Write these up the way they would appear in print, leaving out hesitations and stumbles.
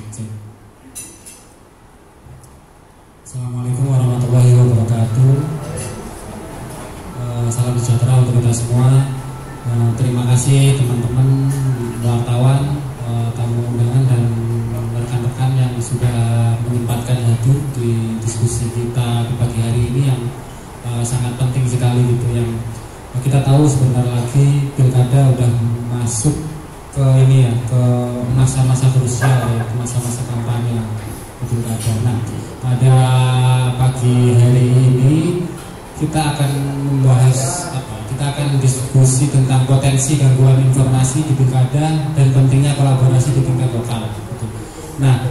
cek. Assalamualaikum warahmatullahi wabarakatuh. Salam sejahtera untuk kita semua. Terima kasih teman-teman wartawan, tamu undangan dan rekan-rekan yang sudah menyempatkan hadir di diskusi kita di pagi hari ini yang sangat penting sekali gitu. Yang kita tahu sebentar lagi pilkada udah masuk ke ini ya, ke masa-masa krusial ya, ke masa-masa kampanye pilkada. Nah, pada pagi hari ini kita akan membahas kita akan diskusi tentang potensi gangguan informasi di pilkada dan pentingnya kolaborasi di tingkat lokal. Gitu. Nah,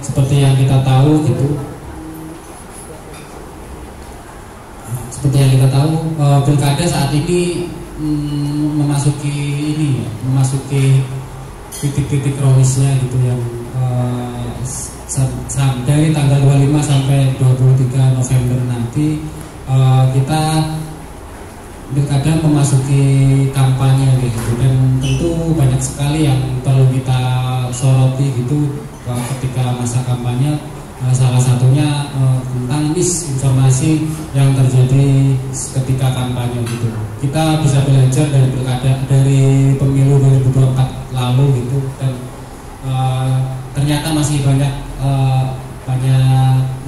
seperti yang kita tahu gitu, pilkada saat ini memasuki titik-titik kronisnya gitu yang dari tanggal 25 sampai 23 November nanti kita pilkada memasuki kampanye gitu, dan tentu banyak sekali yang perlu kita soroti gitu ketika masa kampanye. Salah satunya tentang misinformasi yang terjadi ketika kampanye gitu. Kita bisa belajar dari pilkada, dari pemilu 2024 lalu gitu, dan ternyata masih banyak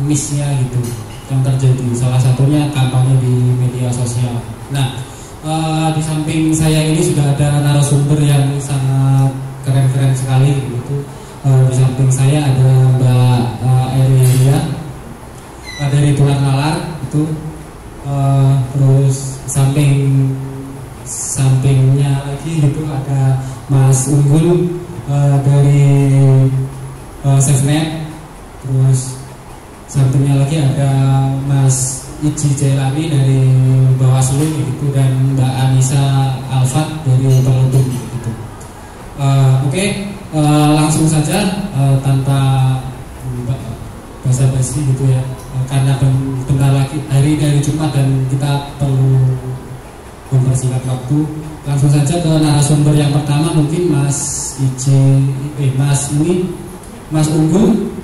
misnya gitu yang terjadi. Salah satunya kampanye di media sosial. Nah, di samping saya ini sudah ada narasumber yang sangat keren-keren sekali gitu. Di samping saya ada Mbak Eria dari Tulan Nalar itu, terus sampingnya lagi itu ada Mas Unggul dari Safenet, terus sampingnya lagi ada Mas Iji Jailani dari Bawaslu gitu, dan Mbak Anissa Alfat dari Peludung gitu. Oke. Langsung saja tanpa basa-basi gitu ya, karena bentar lagi hari Jumat dan kita perlu mempersingkat waktu. Langsung saja ke narasumber yang pertama, mungkin Mas Unggul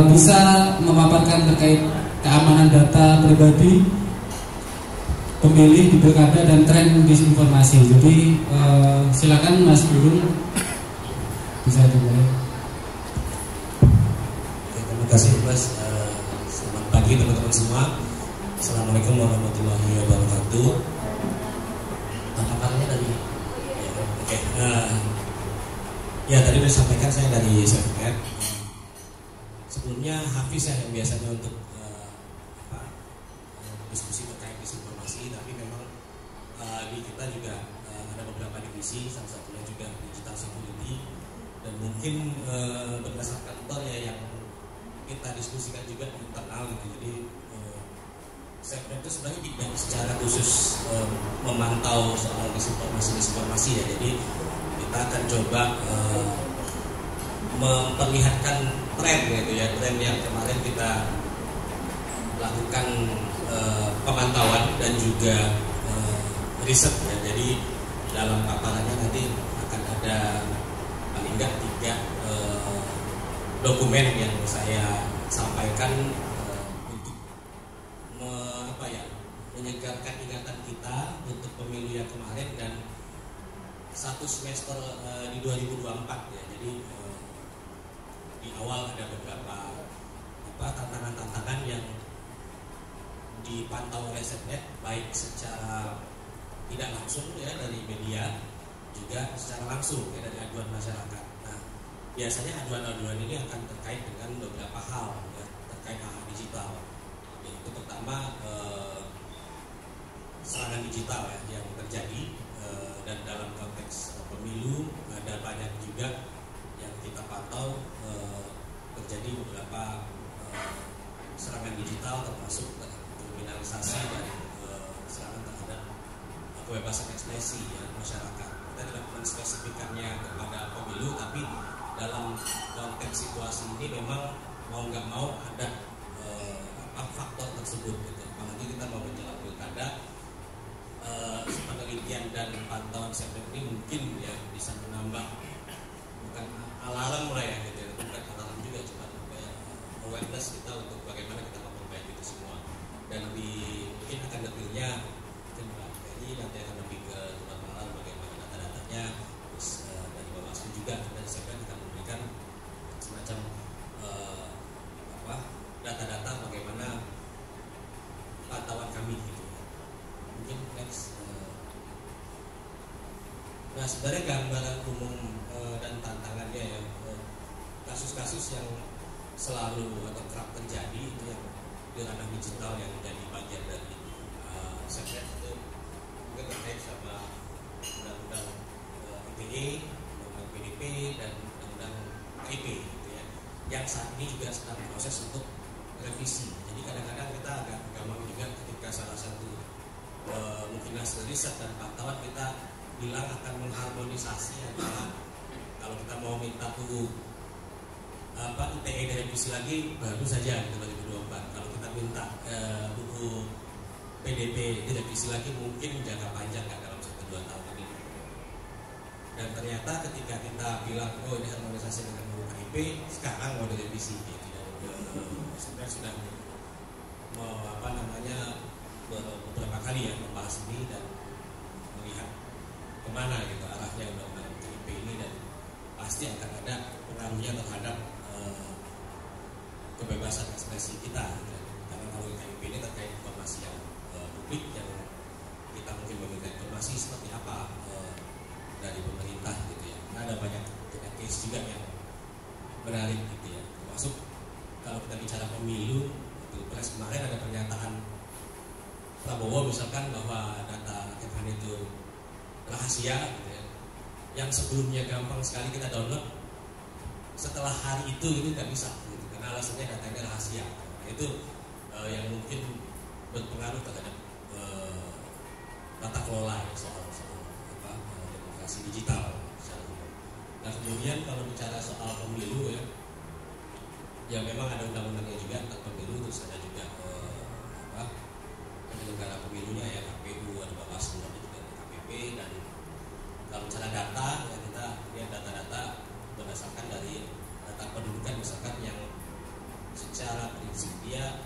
bisa memaparkan terkait keamanan data pribadi pemilih di pilkada dan tren disinformasi. Jadi silakan Mas Unggul, bisa dimulai. Terima kasih Mas. Selamat pagi teman-teman semua. Assalamualaikum warahmatullahi wabarakatuh. Tanggapannya dari ya tadi sudah disampaikan saya dari Safenet. Sebelumnya Hafiz ya yang biasanya untuk diskusi terkait disinformasi, tapi memang di kita juga ada beberapa divisi, salah satunya juga digital security. Dan mungkin berdasarkan ya yang kita diskusikan juga di internal gitu. Jadi Safenet itu sebenarnya tidak secara khusus memantau soal disinformasi ya. Jadi kita akan coba memperlihatkan tren gitu ya, tren yang kemarin kita lakukan pemantauan dan juga riset ya. Jadi dalam paparannya nanti akan ada paling enggak 3 dokumen yang saya sampaikan untuk menyegarkan ingatan kita untuk pemilu yang kemarin dan 1 semester di 2024 ya. Jadi di awal ada beberapa tantangan-tantangan yang dipantau oleh Safenet, baik secara tidak langsung ya dari media, juga secara langsung ya dari aduan masyarakat. Nah, biasanya aduan-aduan ini akan terkait dengan beberapa hal ya, terkait hal digital. Yaitu pertama serangan digital ya, yang terjadi dan dalam konteks pemilu ada banyak juga yang kita pantau terjadi beberapa serangan digital, termasuk kriminalisasi dan serangan terhadap kebebasan ekspresi ya, masyarakat. Kita tidak menspesifikannya kepada pemilu, tapi dalam konteks situasi ini memang mau nggak mau ada faktor tersebut gitu. Apalagi kita mau menjelang pilkada, penelitian dan pantauan Safenet ini mungkin ya bisa menambah bukan alarm lah ya gitu, bukan alarm juga, cuma awareness kita untuk bagaimana kita memperbaiki itu semua. Dan mungkin akan detailnya mungkin Mbak Ferry nanti akan lebih ke tempat malam bagaimana data-datanya, terus dari Bawaslu juga dan saya kita memberikan semacam data-data bagaimana pantauan kami gitu. Mungkin next. Nah sebenarnya gambaran umum dan tantangannya ya, kasus-kasus yang selalu atau kerap terjadi itu yang di ranah digital yang menjadi bagian dari saya itu mungkin terkait sama undang-undang ITE, undang-undang PDP dan undang-undang KIP gitu ya, yang saat ini juga sedang proses untuk revisi. Jadi kadang-kadang kita agak gampang juga ketika salah satu mungkin hasil riset dan pantauan kita bilang akan mengharmonisasi antara kalau kita mau minta tuh ITE direvisi lagi baru saja gitu 2024. Kalau kita minta buku PDP direvisi lagi mungkin jangka panjang kan dalam 1-2 tahun ini. Dan ternyata ketika kita bilang oh ini harmonisasi dengan buku KIP, sekarang mau direvisi gitu. Sebenarnya sudah beberapa kali ya membahas ini dan melihat kemana gitu arahnya undang-undang KIP ini, dan pasti akan ada pengaruhnya terhadap kebebasan ekspresi kita gitu. Karena kalau KIP ini terkait informasi yang publik yang kita mungkin meminta informasi seperti apa dari pemerintah gitu ya. Nah, ada banyak case juga yang menarik gitu ya, termasuk kalau kita bicara pemilu, Pilpres kemarin ada pernyataan Prabowo misalkan bahwa data Kemhan itu rahasia gitu ya. Yang sebelumnya gampang sekali kita download, setelah hari itu nggak bisa gitu, karena alasannya datanya rahasia. Nah, itu yang mungkin berpengaruh terhadap tata kelola ya, soal demokrasi digital secara umum. Nah kemudian kalau bicara soal pemilu ya memang ada undang-undangnya juga tentang pemilu, terus ada juga penyelenggara pemilunya ya, KPU, ada Bawaslu, ada juga KPP. Dan kalau bicara data ya kita lihat data-data berdasarkan dari data pendudukan misalkan yang secara prinsip dia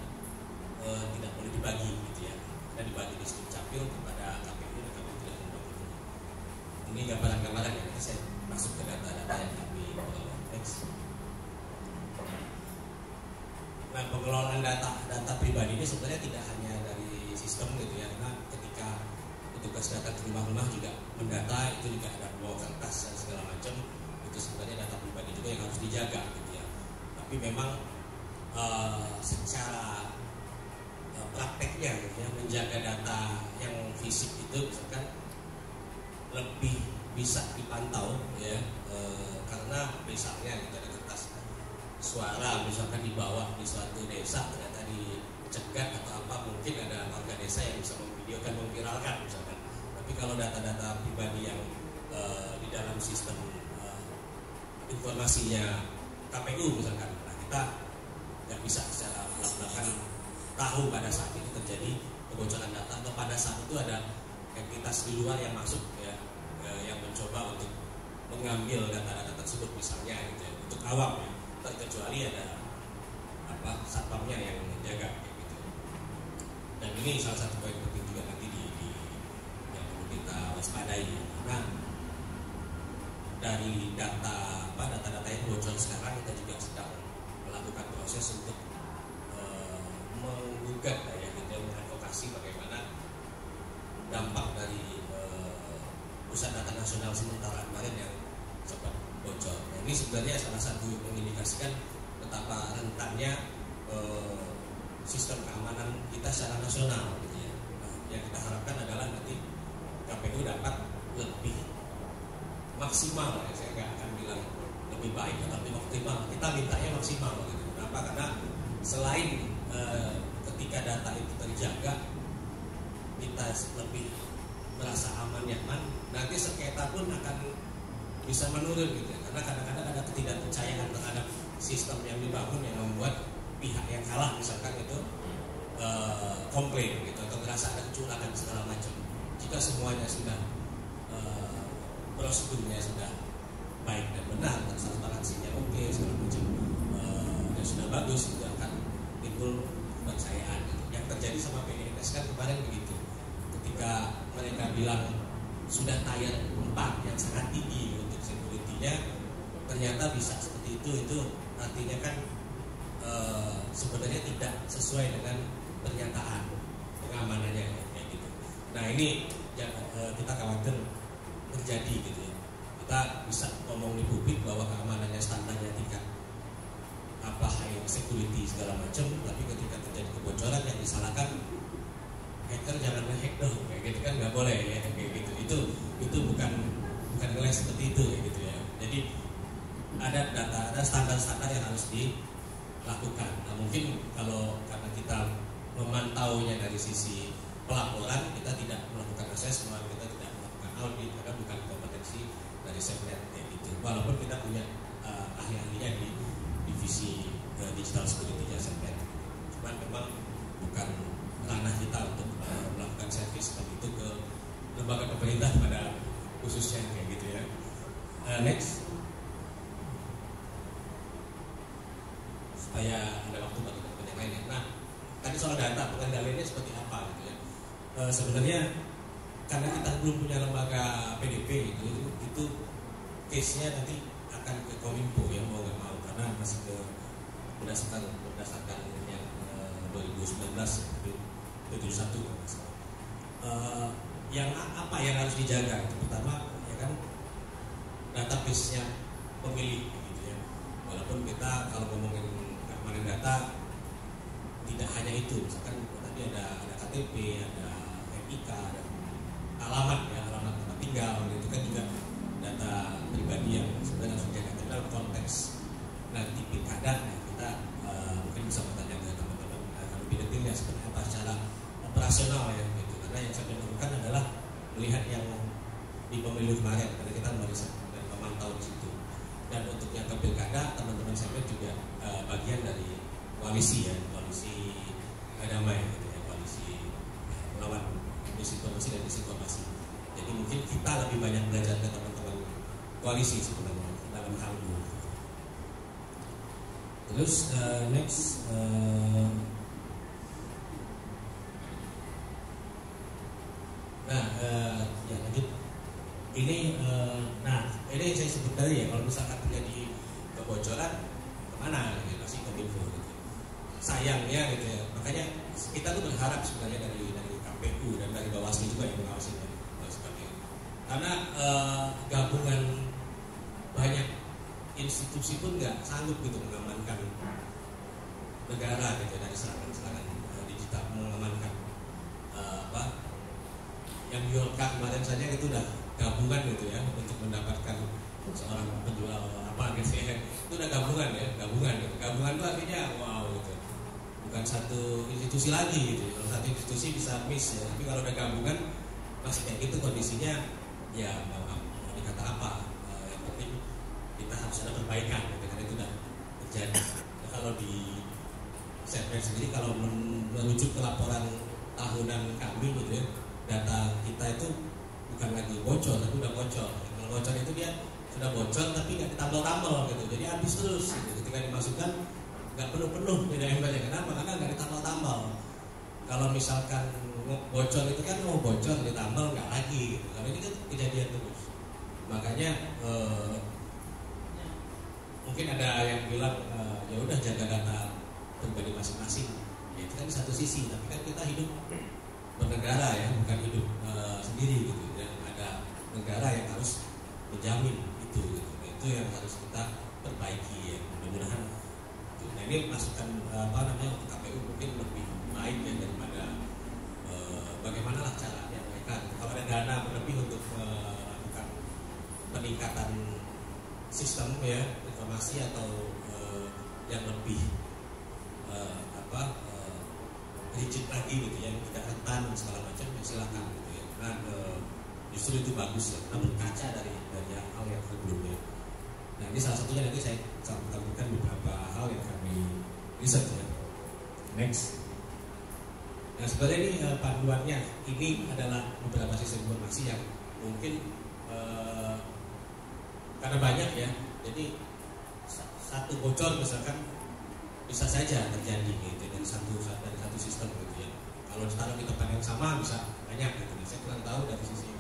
tidak boleh dibagi gitu ya, dan dibagi di Dukcapil kepada KPU dan KPU tidak membagi. Ini gambaran-gambaran ya, nanti saya masuk ke data-data yang kami next. Nah, pengelolaan data pribadi ini sebenarnya tidak hanya dari sistem gitu ya, karena ketika petugas data di rumah-rumah juga mendata, itu juga ada bawa kertas dan segala macam, itu sebenarnya data pribadi juga yang harus dijaga gitu ya. Tapi memang secara prakteknya gitu ya, menjaga data yang fisik itu misalkan lebih bisa dipantau ya, karena misalnya gitu ada kertas suara misalkan dibawa di suatu desa ternyata dicegat atau apa, mungkin ada warga desa yang bisa memvideokan, memviralkan misalkan. Tapi kalau data-data pribadi yang di dalam sistem informasinya KPU misalkan, nah kita nggak bisa secara belak-belakan tahu pada saat itu terjadi kebocoran data atau pada saat itu ada entitas di luar yang masuk ya, yang mencoba untuk mengambil data-data tersebut misalnya gitu ya, untuk awam ya, terkecuali ada satpamnya yang menjaga gitu. Dan ini salah satu poin penting juga nanti yang perlu kita waspadai. Nah, dari data-data yang bocor sekarang kita juga sedang melakukan proses untuk menggugat ya, gitu, mengadvokasi bagaimana dampak dari pusat data nasional sementara kemarin yang sempat bocor. Nah, ini sebenarnya salah satu mengindikasikan betapa rentannya sistem keamanan kita secara nasional gitu ya. Nah, yang kita harapkan adalah nanti KPU dapat lebih maksimal ya, saya nggak akan bilang lebih baik tapi optimal. Kita mintanya maksimal gitu. Kenapa? Karena selain ketika data itu terjaga, kita lebih merasa aman nyaman, nanti sengketa pun akan bisa menurun gitu ya. Karena kadang-kadang ada ketidakpercayaan terhadap sistem yang dibangun yang membuat pihak yang kalah misalkan itu komplain gitu atau merasa ada kecurangan segala macam. Jika semuanya sudah prosedurnya sudah baik dan benar, transparansinya oke, segala macam dan sudah bagus, sudah akan timbul kepercayaan. Yang terjadi sama PNS kan kemarin begitu, ketika mereka bilang sudah tier 4 yang sangat tinggi untuk security-nya, ternyata bisa seperti itu artinya kan sebenarnya tidak sesuai dengan pernyataan pengamanannya kayak gitu. Nah ini yang kita khawatir terjadi gitu ya. Kita bisa ngomong di publik bahwa keamanannya standarnya tingkat apa high security segala macam, tapi ketika terjadi kebocoran yang disalahkan hacker jangan nge-hack dong kayak gitu kan nggak boleh ya kayak gitu. Itu bukan nilai seperti itu kayak gitu ya. Jadi ada data, ada standar-standar yang harus dilakukan. Nah mungkin kalau karena kita memantaunya dari sisi pelaporan, kita tidak melakukan assessment, kita tidak melakukan audit, karena bukan kompetensi dari SafeNet kayak gitu. Walaupun kita punya ahli-ahlinya di divisi digital security-nya SafeNet, cuman memang bukan ranah kita untuk melakukan service seperti itu ke lembaga pemerintah pada khususnya kayak gitu ya. Next, supaya ada waktu bagi teman yang lainnya. Nah, tadi soal data pengendaliannya seperti apa gitu ya. Sebenarnya karena kita belum punya lembaga PDP itu case-nya nanti akan ke Kominfo ya, mau nggak mau, karena masih berdasarkan yang 2019 71 kalau nggak salah. Yang apa yang harus dijaga? Pertama ya kan database-nya pemilih gitu ya. Walaupun kita kalau ngomongin keamanan data tidak hanya itu, misalkan tadi ada KTP, ada NIK, ada alamat ya, alamat tempat tinggal, itu kan juga data pribadi yang sebenarnya harus dijaga. Dalam konteks nanti pilkada, kita mungkin bisa bertanya ke teman-teman lebih detailnya seperti apa secara operasional ya gitu. Karena yang saya lakukan adalah melihat yang di pemilu kemarin, karena kita dari memantau di situ. Dan untuk yang ke pilkada, teman-teman saya juga bagian dari koalisi ya, koalisi damai gitu ya, koalisi melawan disinformasi dan disinformasi. Jadi mungkin kita lebih banyak belajar ke teman-teman koalisi sebenarnya dalam hal ini. Terus next ya lanjut. Ini ini saya sebut tadi ya, kalau misalkan terjadi kebocoran kemana gitu, pasti Kominfo gitu. Sayangnya gitu ya, makanya kita tuh berharap sebenarnya dari KPU dan dari Bawaslu juga yang mengawasinya seperti itu. Karena gabungan banyak institusi pun nggak sanggup gitu mengamankan negara gitu dari serangan-serangan digital, mengamankan yang Biorka kemarin saja itu udah gabungan gitu ya untuk mendapatkan seorang penjual apa gitu ya, itu udah gabungan ya, gabungan itu artinya wow gitu, bukan satu institusi lagi gitu. Kalau satu institusi bisa miss ya, tapi kalau udah gabungan masih kayak gitu kondisinya ya mau dikata apa, yang penting kita harus ada perbaikan gitu, karena itu udah terjadi. Kalau di SafeNet sendiri kalau merujuk ke laporan tahunan kami gitu ya, data kita itu bukan lagi bocor tapi udah bocor. Kalau bocor itu dia sudah bocor tapi nggak ditambal-tambal gitu, jadi habis terus gitu. Ketika dimasukkan nggak penuh-penuh beda embernya. Kenapa? Karena nggak ditambal-tambal. Kalau misalkan bocor itu kan mau bocor ditambal nggak lagi gitu. Kalau ini kan kejadian terus. Makanya mungkin ada yang bilang ya udah jaga data pribadi masing-masing. Ya itu kan di satu sisi, tapi kan kita hidup bernegara ya, bukan hidup sendiri gitu. Dan ada negara yang harus menjamin itu gitu. Itu yang harus kita perbaiki ya, mudah-mudahan. Nah ini masukan untuk KPU mungkin lebih baik ya daripada bagaimana lah caranya mereka kalau ada dana berlebih untuk melakukan peningkatan sistem ya informasi atau yang lebih rigid lagi gitu ya, yang tidak rentan segala macam ya silakan gitu ya. Nah justru itu bagus ya, karena berkaca dari hal yang sebelumnya. Nah ini salah satunya, nanti saya sampaikan beberapa hal yang kami riset ya. Next. Nah sebenarnya ini panduannya, ini adalah beberapa sistem informasi yang mungkin karena banyak ya, jadi satu bocor misalkan bisa saja terjadi gitu dari satu sistem gitu ya. Kalau ditaruh di tempat yang sama bisa banyak gitu. Saya kurang tahu dari sisi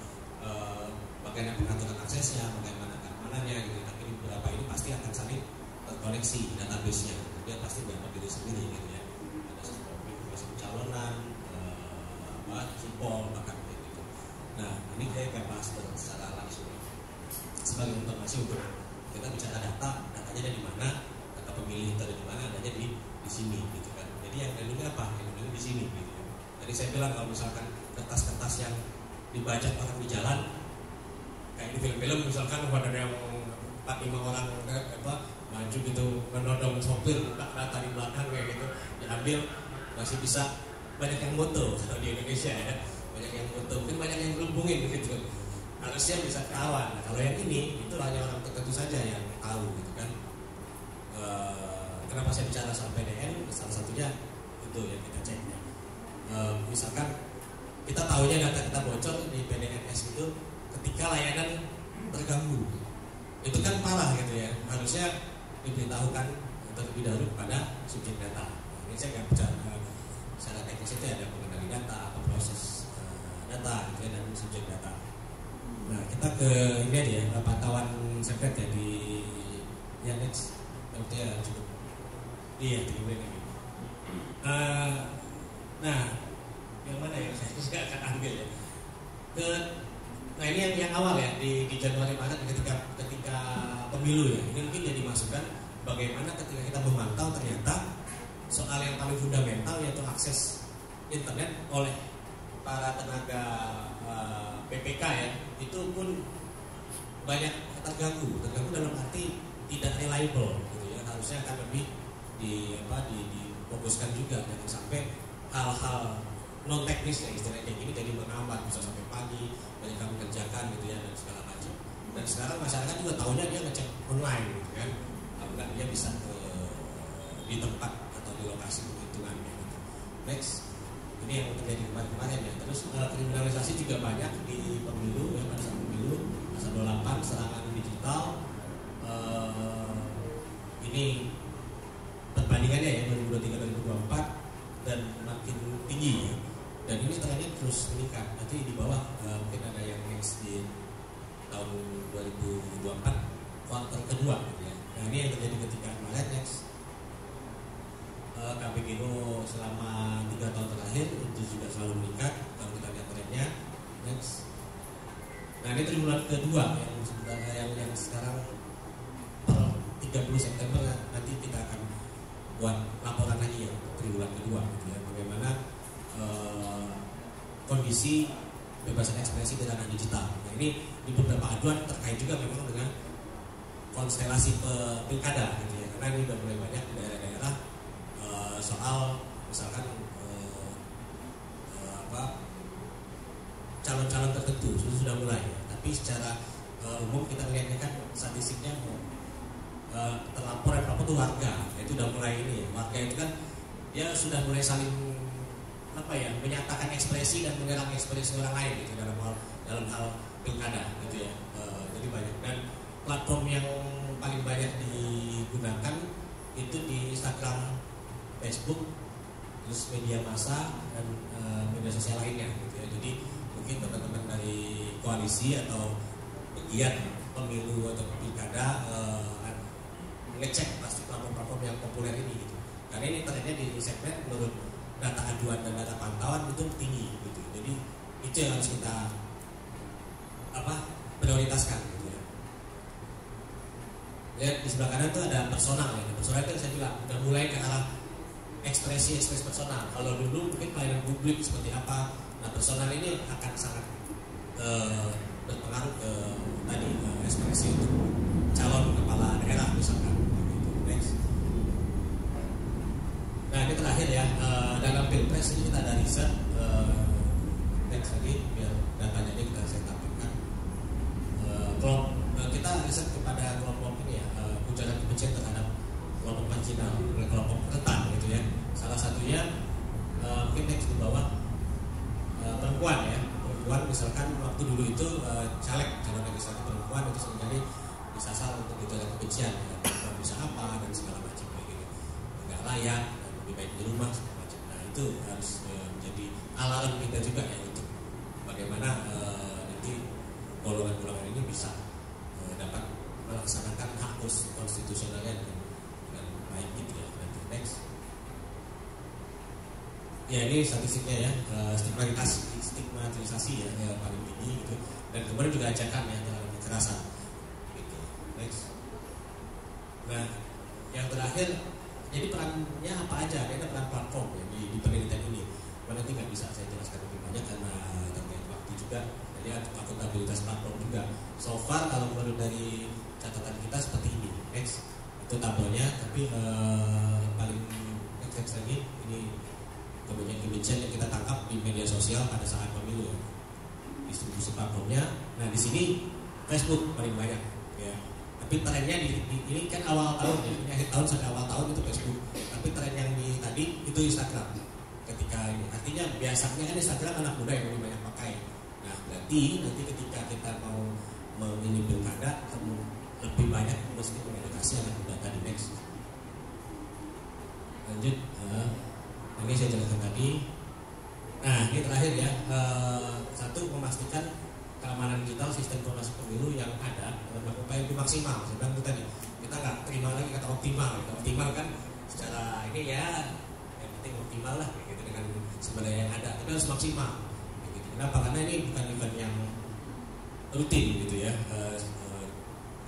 bagaimana pengaturan aksesnya, bagaimana keamanannya gitu. Tapi di beberapa ini pasti akan saling terkoneksi database-nya. Dia pasti berdiri sendiri gitu ya. Ada sistem pencalonan, sipol bahkan gitu. Nah ini kayak bahas secara langsung sebagai informasi untuk kita bicara datanya ada di mana, data pemilih itu ada di mana, adanya di sini gitu kan. Jadi yang dulunya apa? Yang dulu di sini gitu. Jadi saya bilang kalau misalkan kertas-kertas yang dibaca orang di jalan kayak di film-film misalkan ada yang 4-5 orang maju gitu menodong sopir data di belakang kayak gitu diambil, masih bisa banyak yang foto kalau di Indonesia ya, banyak yang foto, mungkin banyak yang gelembungin gitu, harusnya bisa ketahuan. Nah, kalau yang ini itu hanya orang tertentu saja yang tahu gitu kan. Kenapa saya bicara soal PDN? Salah satunya itu yang kita cek ya. Misalkan kita tahunya data kita bocor di PDNS itu ketika layanan terganggu, itu kan parah gitu ya, harusnya diberitahukan terlebih dahulu kepada subjek data. Ini saya nggak bicara secara teknis, itu ada pengendali data atau proses data gitu ya, dan subjek data. Nah kita ke ini aja ya, pantauan secret ya di next ya cukup iya di ini. Nah yang mana ya saya akan ambil ya nah ini yang awal ya di Januari Maret ketika pemilu ya, ini mungkin jadi masukan bagaimana ketika kita memantau ternyata soal yang paling fundamental yaitu akses internet oleh para tenaga PPK ya, itu pun banyak terganggu dalam arti tidak reliable gitu ya. Harusnya akan lebih difokuskan juga, jangan sampai hal-hal non teknis ya istilahnya kayak gini jadi menghambat, bisa sampai pagi banyak kamu kerjakan gitu ya dan segala macam. Dan sekarang masyarakat juga tahunya dia ngecek online gitu kan, apakah dia bisa di tempat atau di lokasi penghitungannya gitu. Next, ini yang terjadi kemarin ya. Terus kriminalisasi juga banyak di pemilu ya, pada saat pemilu pasal 28 serangan digital. Ini perbandingannya ya 2023-2024 dan makin tinggi ya. Dan ini trennya terus meningkat. Nanti di bawah mungkin ada yang next di tahun 2024 kuartal kedua gitu ya. Nah ini yang terjadi ketika kemarin next KPGO selama 3 tahun terakhir itu juga selalu meningkat kalau kita lihat trennya. Next. Nah ini triwulan kedua yang sebenarnya yang sekarang 30 September nanti kita akan buat laporan lagi ya triwulan kedua gitu ya, bagaimana kondisi kebebasan ekspresi di ranah digital. Nah ini di beberapa aduan terkait juga memang dengan konstelasi pilkada gitu ya, karena ini udah mulai banyak di daerah-daerah soal misalkan calon-calon tertentu sudah mulai ya. Tapi secara umum kita lihatnya kan statistiknya terlapor yang itu warga, itu udah mulai ini ya. Warga itu kan dia sudah mulai saling menyatakan ekspresi dan menyerang ekspresi orang lain gitu dalam hal pilkada gitu ya. Jadi banyak, dan platform yang paling banyak digunakan itu di Instagram, Facebook, terus media massa dan media sosial lainnya gitu ya. Jadi mungkin teman-teman dari koalisi atau pegiat pemilu atau pilkada ngecek pasti platform-platform yang populer ini gitu. Karena ini ternyata di segmen menurut data aduan dan data pantauan itu tinggi gitu. Jadi itu yang harus kita prioritaskan gitu ya. Lihat di sebelah kanan itu ada personal ya. Personal itu saya bilang udah mulai ke arah ekspresi personal. Kalau dulu mungkin pelayanan publik seperti apa, nah personal ini akan sangat berpengaruh ke tadi ekspresi untuk calon kepala daerah misalkan. Next. Nah ini terakhir ya, dalam pilpres ini kita ada riset. Next lagi biar datanya ini saya tampilkan. Kita riset kepada kelompok ini ya, ujaran kebencian terhadap kelompok marginal, kelompok rentan gitu ya. Salah satunya mungkin next di bawah perempuan ya. Perempuan misalkan waktu dulu itu calon legislatif perempuan itu seringkali disasar untuk ujaran kebencian, ya, bisa apa dan segala macam gitu, nggak layak, dan lebih baik di rumah segala macam. Nah itu harus menjadi alarm kita juga ya untuk bagaimana nanti golongan-golongan ini bisa dapat melaksanakan hak konstitusionalnya dengan baik gitu ya. Nanti next. Ya ini statistiknya ya, stigmatisasi ya yang paling tinggi gitu, dan kemudian juga ajakan ya terhadap kekerasan gitu. Next. Nah yang terakhir, jadi perannya apa aja? Ada peran platform ya, di penelitian ini. Nanti nggak bisa saya jelaskan lebih banyak karena terkait waktu juga. Jadi akuntabilitas platform juga. So far kalau menurut dari catatan kita seperti ini. Next. Itu tabelnya, tapi paling next lagi ini kebencian yang kita tangkap di media sosial pada saat pemilu, distribusi platformnya. Nah di sini Facebook paling banyak ya, tapi trennya ini kan awal tahun ya, ini akhir tahun sampai awal tahun itu Facebook, tapi tren yang di tadi itu Instagram ketika ini, artinya biasanya kan Instagram anak muda yang lebih banyak pakai. Nah berarti nanti ketika kita mau memilih pilkada lebih banyak mesti mengedukasi anak muda tadi. Next. Lanjut. Ini saya jelaskan tadi. Nah ini terakhir ya, satu, memastikan keamanan digital sistem informasi pemilu yang ada dalam upaya lebih maksimal. Saya bilang tadi kita nggak terima lagi kata optimal. Optimal kan secara ini ya, yang penting optimal lah gitu dengan sumber daya yang ada, tapi harus maksimal. Gitu. Kenapa? Karena ini bukan event yang rutin gitu ya.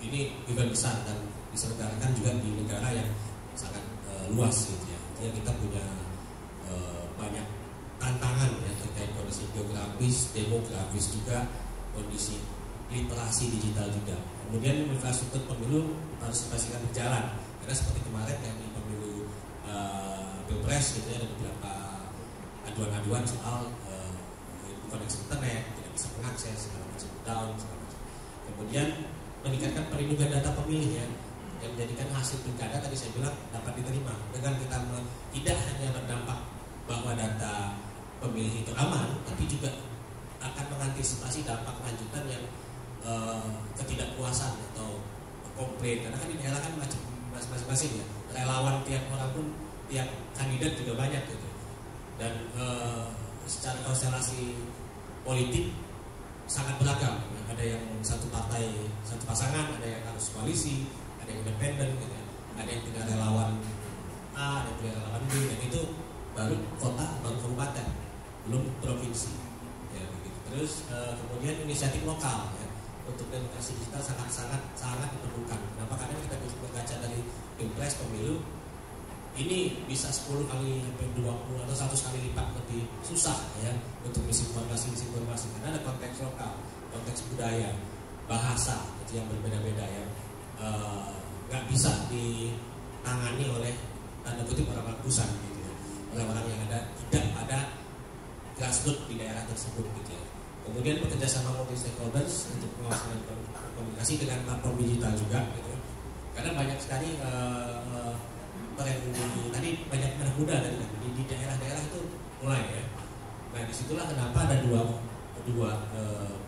Ini event besar dan diselenggarakan juga di negara yang sangat luas gitu ya. Jadi kita punya banyak tantangan ya terkait kondisi geografis, demografis juga, kondisi literasi digital juga. Kemudian infrastruktur pemilu harus dipastikan berjalan, karena seperti kemarin yang di pemilu pilpres gitu ya, ada beberapa aduan-aduan soal koneksi internet, tidak bisa mengakses segala macam, down segala macam. Kemudian meningkatkan perlindungan data pemilih ya, yang menjadikan hasil pilkada tadi saya bilang dapat diterima dengan kita tidak hanya berdampak bahwa data pemilih itu aman, tapi juga akan mengantisipasi dampak lanjutan yang ketidakpuasan atau komplain, karena kan di daerah kan masing-masing ya, relawan tiap orang pun tiap kandidat juga banyak gitu, dan secara konstelasi politik sangat beragam, ada yang satu partai satu pasangan, ada yang harus koalisi, ada yang independen gitu ya. Ada yang tidak relawan A, ada yang tidak relawan B, dan itu baru kota, baru kabupaten, belum provinsi ya, begitu. Terus kemudian inisiatif lokal ya, untuk demokrasi digital sangat diperlukan. Kenapa? Karena kita bisa berkaca dari pilpres pemilu ini bisa 10 kali sampai 20 atau 100 kali lipat lebih susah ya untuk misinformasi karena ada konteks lokal, konteks budaya, bahasa itu yang berbeda-beda ya, nggak bisa ditangani oleh tanda kutip orang-orang pusat gitu ya, oleh orang yang tidak ada grassroots di daerah tersebut gitu ya. Kemudian bekerja sama multi stakeholders untuk pengawasan komunikasi dengan platform digital juga gitu ya. Karena banyak sekali tadi banyak anak muda di daerah-daerah itu mulai ya. Nah disitulah kenapa ada dua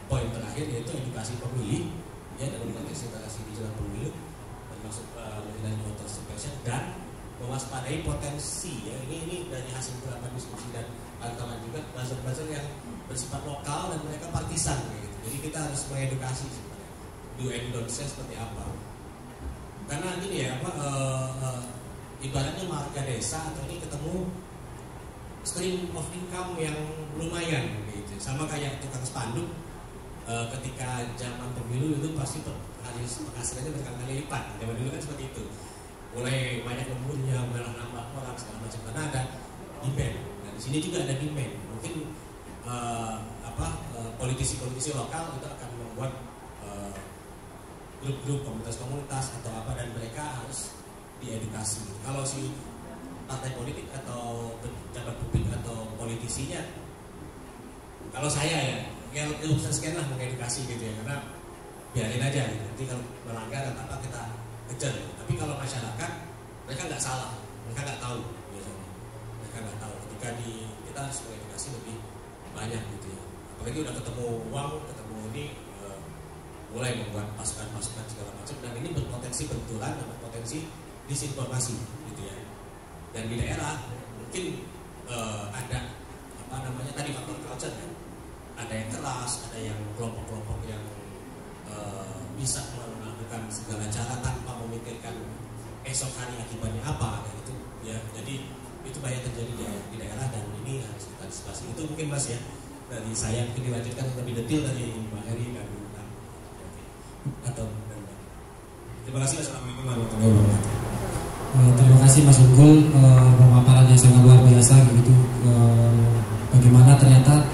poin terakhir, yaitu edukasi pemilih ya dalam konteks literasi digital pemilu, termasuk mengenai voter suppression dan mewaspadai potensi ya. Ini dari hasil beberapa diskusi dan kawan-kawan juga buzzer yang bersifat lokal dan mereka partisan gitu. Jadi kita harus mengedukasi sebenarnya do and don't-nya seperti apa. Karena ini ya ibaratnya warga desa atau ini ketemu stream of income yang lumayan gitu. Sama kayak tukang spanduk ketika zaman pemilu itu pasti penghasilannya berkali-kali lipat. Zaman dulu kan seperti itu. Mulai banyak lemburnya, mulai nambah orang segala macam karena ada demand. Nah di sini juga ada demand. Mungkin politisi-politisi lokal itu akan membuat grup-grup komunitas-komunitas atau apa, dan mereka harus diedukasi. Kalau si partai politik atau pejabat publik atau politisinya, kalau saya ya urusan sekian lah mengedukasi gitu ya, karena biarin aja gitu. Nanti kalau melanggar atau apa kita kejar. Tapi kalau masyarakat, mereka nggak salah, mereka nggak tahu biasanya, mereka nggak tahu. Ketika kita harus mengedukasi lebih banyak gitu ya. Apalagi udah ketemu uang, ketemu ini mulai membuat masukan-masukan segala macam, dan ini berpotensi benturan dan berpotensi disinformasi gitu ya. Dan di daerah mungkin ada apa namanya tadi faktor culture kan, ada yang keras, ada yang kelompok-kelompok yang bisa melakukan segala cara tanpa memikirkan esok hari akibatnya apa kayak gitu ya. Jadi itu banyak terjadi di daerah dan ini harus kita diskusi. Itu mungkin Mas ya dari saya, mungkin dilanjutkan lebih detail dari Mbak Heri dan atau terima kasih. Assalamualaikum warahmatullahi wabarakatuh. Terima kasih Mas Unggul, pemaparannya sangat luar biasa begitu. Bagaimana ternyata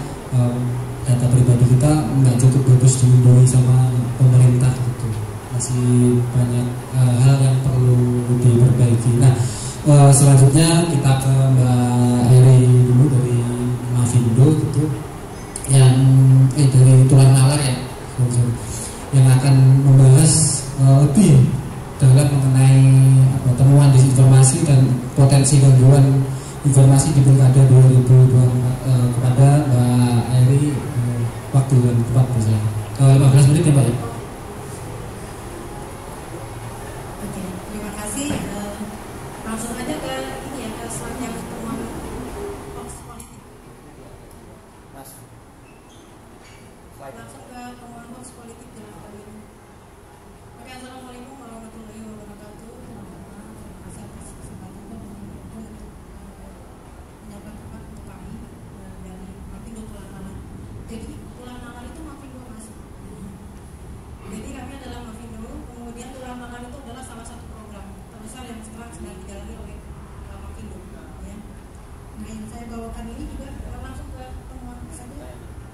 data pribadi kita nggak cukup bagus dilindungi sama pemerintah gitu. Masih banyak hal yang perlu diperbaiki. Nah, selanjutnya kita ke Mbak Heri dulu dari Mavindo gitu, yang dari Tulang Nalar ya, yang akan membahas lebih dalam mengenai temuan disinformasi dan potensi gangguan informasi di Pilkada 2024 kepada Mbak Heri. Waktu dan tempat bisa 15 menit ya Mbak ya. Oke, terima kasih. Langsung aja ke ini ya, ke slide yang temuan hoax politik. Langsung ke temuan hoax politik dalam kali ini. Oke, assalamualaikum warahmatullahi wabarakatuh. Teman-teman, terima kasih atas kesempatan dan untuk mendapat tempat untuk kami dari Mavindo Tulang Nalar. Jadi Tulang Nalar itu Mavindo Mas. Jadi kami adalah Mavindo, kemudian Tulang Nalar itu adalah salah satu program terbesar yang sekarang sedang dijalani oleh Mavindo. Ya. Nah yang saya bawakan ini juga langsung ke temuan saja.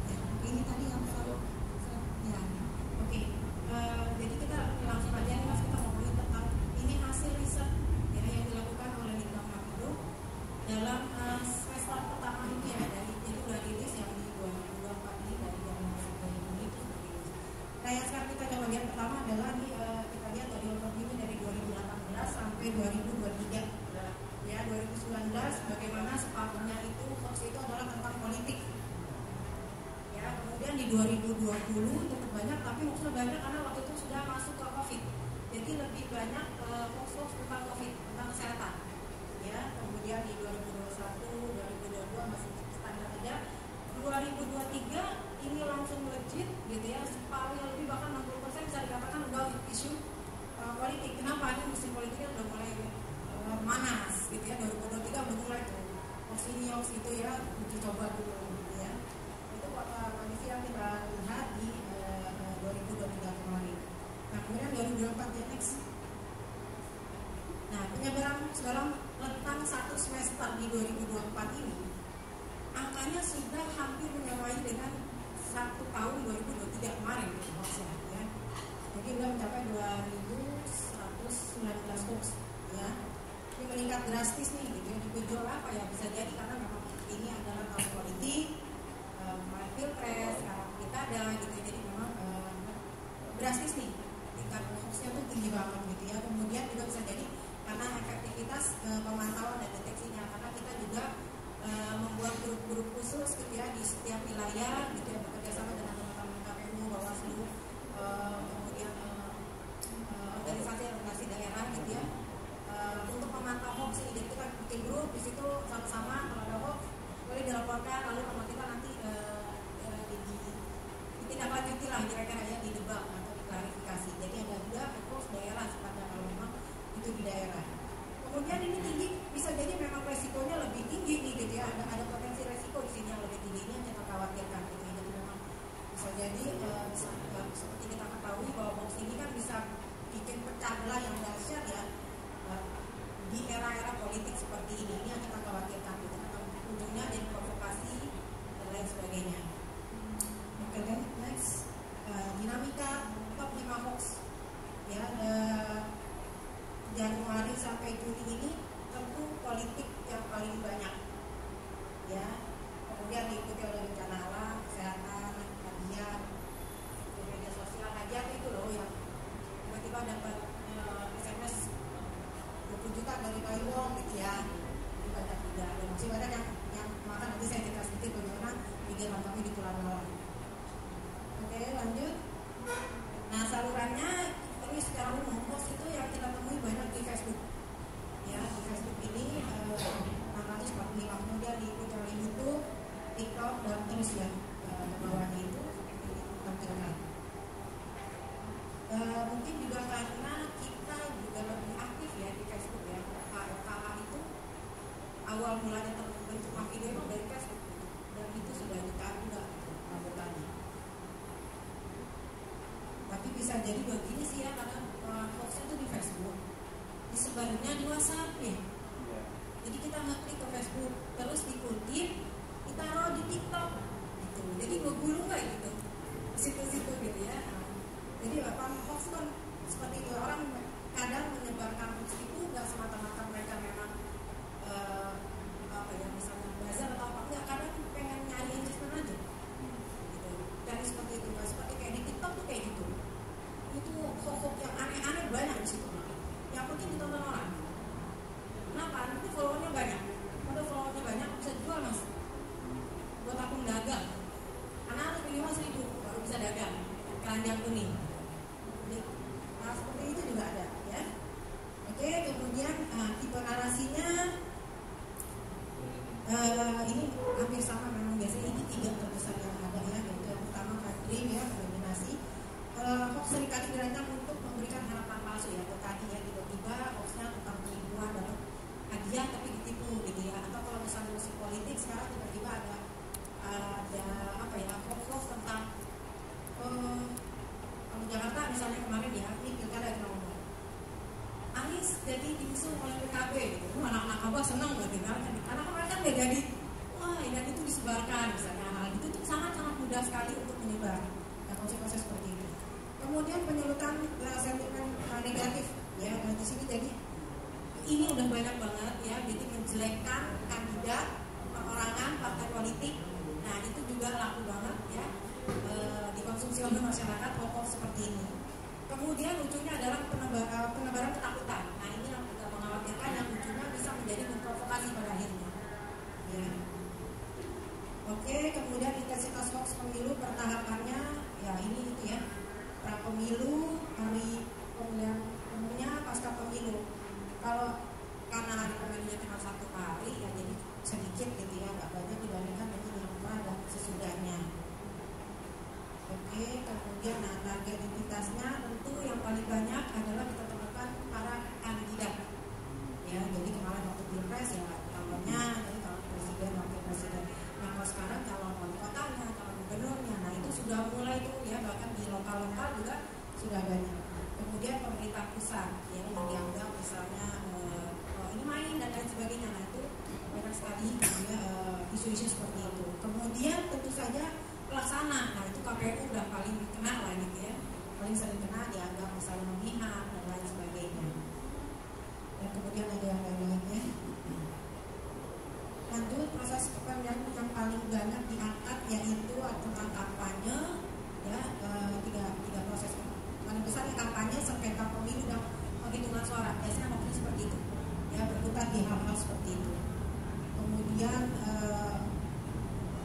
Ya, ini tadi yang selalu ya. Oke. Jadi kita langsung aja nih Mas, kita ngomongin tentang ini hasil riset ya, yang dilakukan oleh Litbang Mavindo dalam semester pertama ini ya, dari jadi udah rilis yang di 2024 ini dari Januari sampai Juni itu rilis. Nah yang sekarang kita coba lihat pertama adalah nih, kita lihat dari overview dari 2018 sampai 2023 ya, 2019 bagaimana separuhnya itu hoax itu adalah tentang politik ya. Kemudian di 2020 itu banyak, tapi hoaxnya banyak karena waktu itu sudah masuk ke COVID, jadi lebih banyak hoax tentang COVID, tentang kesehatan ya. Kemudian di 2021, 2022 masih standar aja. 2023 ini langsung legit gitu ya, separuhnya lebih, bahkan 60% bisa dikatakan udah isu politik. Kenapa? Ini musim politiknya udah mulai panas gitu ya. 2023 udah mulai tuh hoax ini hoax itu ya, uji coba dulu gitu ya. Itu kondisi yang kita lihat di 2023 kemarin. Nah kemudian 2024 ya, next. Nah penyebaran dalam rentang satu semester di 2024 ini angkanya sudah hampir menyamai dengan satu tahun 2023 kemarin hoaxnya ya. Jadi sudah mencapai 2.119 hoax ya. Ini meningkat drastis nih gitu ya. Dipicu apa ya? Bisa jadi karena memang ini adalah tahun politik, pilpres, sekarang pilkada gitu. Jadi memang drastis nih, tingkat hoaxnya tuh tinggi banget gitu ya. Kemudian juga bisa jadi karena efektivitas pemantauan dan deteksinya, karena kita juga membuat grup-grup khusus gitu ya di setiap wilayah gitu ya, bekerja sama dengan teman-teman KPU, Bawaslu, kemudian organisasi daerah gitu ya, untuk memantau hoax ini. Jadi kita bikin grup di situ sama-sama, kalau ada hoax boleh dilaporkan, lalu sama kita nanti ditindaklanjuti lah kira-kira ya, didebak atau diklarifikasi. Jadi ada juga hoax daerah sifatnya kalau memang itu di daerah. Kemudian ini tinggi, bisa jadi memang resikonya lebih tinggi nih gitu ya, ada potensi resiko di sini yang lebih tinggi, ini yang kita khawatirkan gitu ya. Jadi memang bisa jadi seperti kita ketahui bahwa hoax ini kan bisa bikin pecah belah yang dahsyat ya di era-era politik seperti ini yang kita khawatirkan gitu, atau ujungnya jadi provokasi dan lain sebagainya. Oke, then next, dinamika top 5 hoax ya. Januari sampai Juni ini tentu politik yang paling banyak ya, kemudian diikuti oleh bencana alam, kesehatan, hadiah, media sosial. Hadiah itu loh yang tiba-tiba dapat SMS 20 juta dari Taiwan gitu ya, itu banyak juga. Dan masih banyak yang makan, nanti saya cerita sedikit bagaimana kegiatan kami di Tulang Nalar. Oke, lanjut. Nah Mungkin juga karena kita juga lebih aktif ya di Facebook ya. KLKH itu awal mulanya terbentuk Mafindo itu dari Facebook gitu. Dan itu sudah jutaan juga anggotanya. Tapi bisa jadi begini sih ya, karena hoaxnya itu di Facebook, disebarnya di WhatsApp ya. Jadi kita ngeklik ke Facebook, terus dikutip, ditaruh di TikTok gitu. Jadi ngegulung kayak gitu, situ-situ gitu ya. Jadi hoax kan seperti itu, orang kadang menyebarkan hoax itu nggak semata-mata mereka memang misalnya bazar atau apa, nggak, kadang pengen nyari engagement aja gitu. Dan seperti itu, nggak seperti kayak di TikTok tuh kayak gitu. Itu hoax yang aneh-aneh banyak di situ, yang penting ditonton orang. Kenapa? Itu followernya banyak. Kalau followernya banyak bisa jual mas, buat akun dagang. Karena harus minimal 1.000 baru bisa dagang keranjang kuning. Nah seperti itu juga ada ya. Oke, kemudian tipe narasinya ini hampir sama, memang biasanya ini 3 terbesar yang ada ya. Yaitu yang pertama dream ya, dominasi. Hoax seringkali dirancang untuk memberikan harapan palsu ya. Tadi ya, tiba-tiba hoaxnya tentang penipuan dapat hadiah tapi ditipu gitu ya. Atau kalau misalnya musik politik sekarang tiba-tiba ada apa ya, hoax tentang kalau Jakarta misalnya kemarin ya, ini pilkada yang ngomong Anies jadi diusung oleh PKB gitu. Anak-anak abah senang gitu kan, karena kemarin kan nggak jadi, wah dan itu disebarkan misalnya. Hal itu tuh sangat-sangat mudah sekali untuk menyebar. Nah, konsekuensi seperti itu. Kemudian penyulutan sentimen negatif ya, di sini jadi ini udah banyak banget ya, jadi menjelekkan kandidat, perorangan, partai politik. Nah itu juga laku banget ya, dikonsumsi oleh masyarakat hoax seperti ini. Kemudian ujungnya adalah penebaran ketakutan. Nah ini yang juga mengkhawatirkan, yang ujungnya bisa menjadi memprovokasi pada akhirnya ya. Oke, kemudian intensitas hoax pemilu pertahapannya ya, ini itu ya, pra pemilu, hari pemilihan umumnya, pasca pemilu. Kalau karena hari pemilunya cuma 1 hari ya, jadi sedikit gitu ya, nggak banyak dibandingkan dengan yang pra dan sesudahnya. Oke, kemudian target identitasnya tentu yang paling banyak adalah kita temukan para kandidat ya. Jadi kemarin waktu pilpres ya calonnya, jadi calon presiden, wakil presiden. Nah kalau sekarang calon wali kotanya, calon gubernurnya, nah itu sudah mulai tuh ya, bahkan di lokal-lokal juga sudah banyak. Kemudian pemerintah pusat ya, yang dianggap misalnya ini main dan lain sebagainya. Nah itu banyak sekali ya, isu-isu seperti itu. Kemudian tentu saja pelaksana, nah itu KPU udah paling kena lah gitu ya, paling sering kena, dianggap misalnya memihak dan lain sebagainya. Dan kemudian ada yang lain-lainnya. Lanjut, proses pemilihan yang paling banyak diangkat yaitu tentang kampanye ya, tiga proses paling besar ya, kampanye, sengketa pemilu dan penghitungan suara. Biasanya waktunya seperti itu ya, berputar di hal-hal seperti itu. Kemudian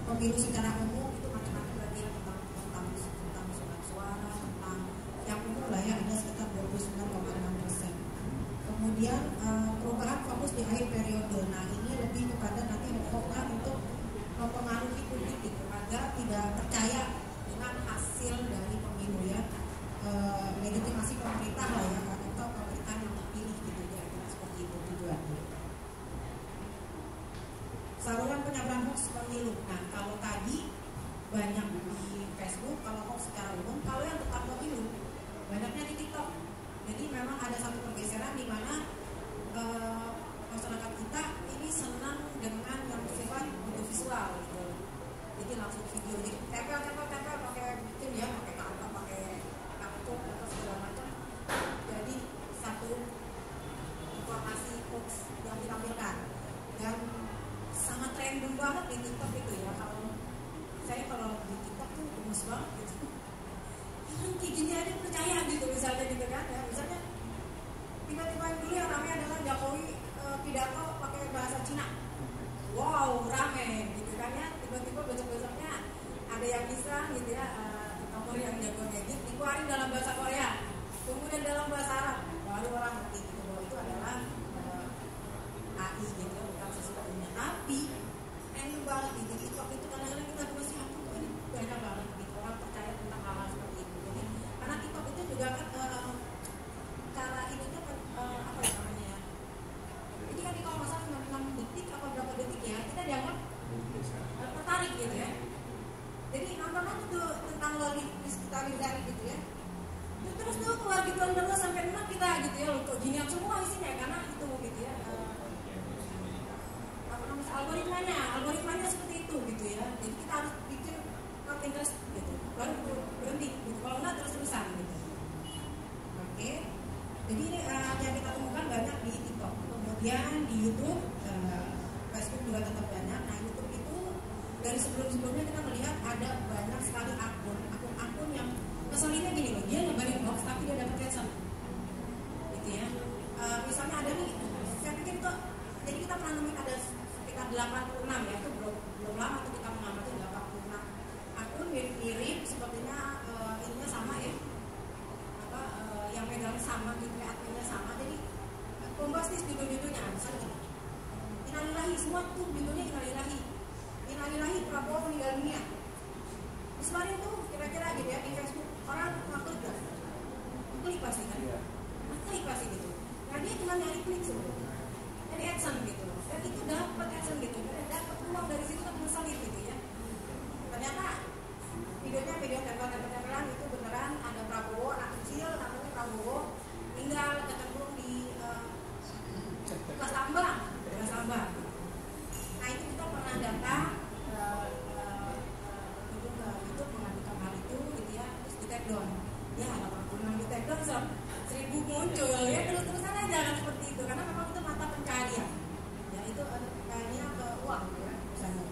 pemilu secara umum itu macam-macam berarti ya, tentang surat suara, tentang yang umum lah ya, ada sekitar 29,6%. Kemudian perubahan fokus di akhir periode. Nah ini lebih kepada nanti pokoknya untuk mempengaruhi publik gitu, agar tidak percaya dengan hasil dari pemilu ya, legitimasi pemerintah lah ya, atau pemerintahan yang terpilih gitu ya, seperti itu tujuannya. Saluran penyebaran hoax pemilu. Nah kalau tadi banyak di Facebook, kalau hoax secara umum, kalau yang tentang pemilu banyaknya di TikTok. Jadi memang ada satu pergeseran di mana masyarakat kita ini senang dengan yang bersifat visual gitu. Jadi langsung video, jadi tempel pakai bikin ya, pakai kartu, pakai kartu atau segala macam. Jadi satu informasi hoax yang ditampilkan dan sangat trending banget di TikTok itu ya. Kalau di TikTok tuh gemes banget gitu. Kayak gini aja percaya gitu misalnya gitu kan ya. Misalnya tiba-tiba dulu yang ramai adalah Jokowi pidato pakai bahasa Cina. Wow, rame gitu kan ya. Tiba-tiba besok-besoknya ada yang bisa gitu ya, nomor yang jago ngedit dikeluarin dalam bahasa Korea, kemudian dalam bahasa Arab, baru orang ngerti gitu bahwa itu adalah AI gitu, bukan sesuatunya. Tapi ini banget di TikTok itu kadang-kadang kita masih ini banyak banget gitu orang percaya tentang hal-hal seperti itu. Jadi karena TikTok itu juga kan gituan terus sampai enak kita gitu ya, loh kok ginian semua isinya, karena itu gitu ya, apa namanya, algoritmanya seperti itu gitu ya. Jadi kita harus bikin konten terus gitu, baru berhenti gitu. Kalau enggak terus-terusan gitu. Oke. Jadi ini yang kita temukan banyak di TikTok, kemudian di YouTube, Facebook juga tetap banyak. Nah YouTube itu dari sebelum-sebelumnya kita melihat ada banyak sekali akun-akun yang kesulitannya gini loh, dia nyebarin hoax tapi dia dapat cancel gitu ya. Misalnya ada nih, saya pikir kok, jadi kita pernah nemuin ada sekitar 86 ya, itu belum lama tuh kita mengamati 86 akun mirip-mirip, sepertinya ininya sama ya, yang megang sama gitu ya, adminnya sama, jadi bombastis judul-judulnya, misalnya innalillahi, semua tuh judulnya innalillahi Prabowo meninggal dunia. Terus kemarin tuh kira-kira gitu ya di Facebook orang ngaklik gak? Klik pasti kan? Klik pasti gitu. Nah dia cuma nyari klik sebetulnya, nyari AdSense gitu. Dan itu dapat AdSense gitu, dapat uang dari situ kan bersalit gitu ya. Ternyata videonya video tempelan itu beneran ada Prabowo, anak kecil namanya Prabowo tinggal kecemplung di Mas Tambang. Nah itu kita pernah datang itu mengadukan hal itu gitu ya, terus di take down ya, 86 di take down 1000 muncul ya, terus-terusan aja kan seperti itu, karena memang itu mata pencarian ya, itu kayaknya ke uang ya misalnya.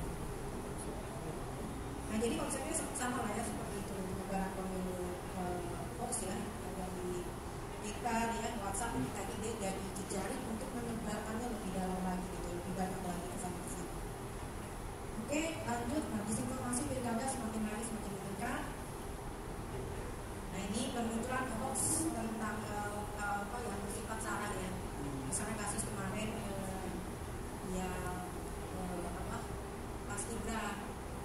Nah jadi konsepnya sama lah ya, seperti itu negara pemilu hoax ya, dari Twitter ya, WhatsApp kita ide dari jejaring untuk menyebarkannya lebih dalam lagi gitu, lebih banyak lagi kesan-kesan. Oke, lanjut. Nah, disinformasi pilkada semakin hari semakin meningkat. Nah, ini bermunculan hoax tentang apa yang bersifat sara ya. Misalnya kasus kemarin pas Ibra,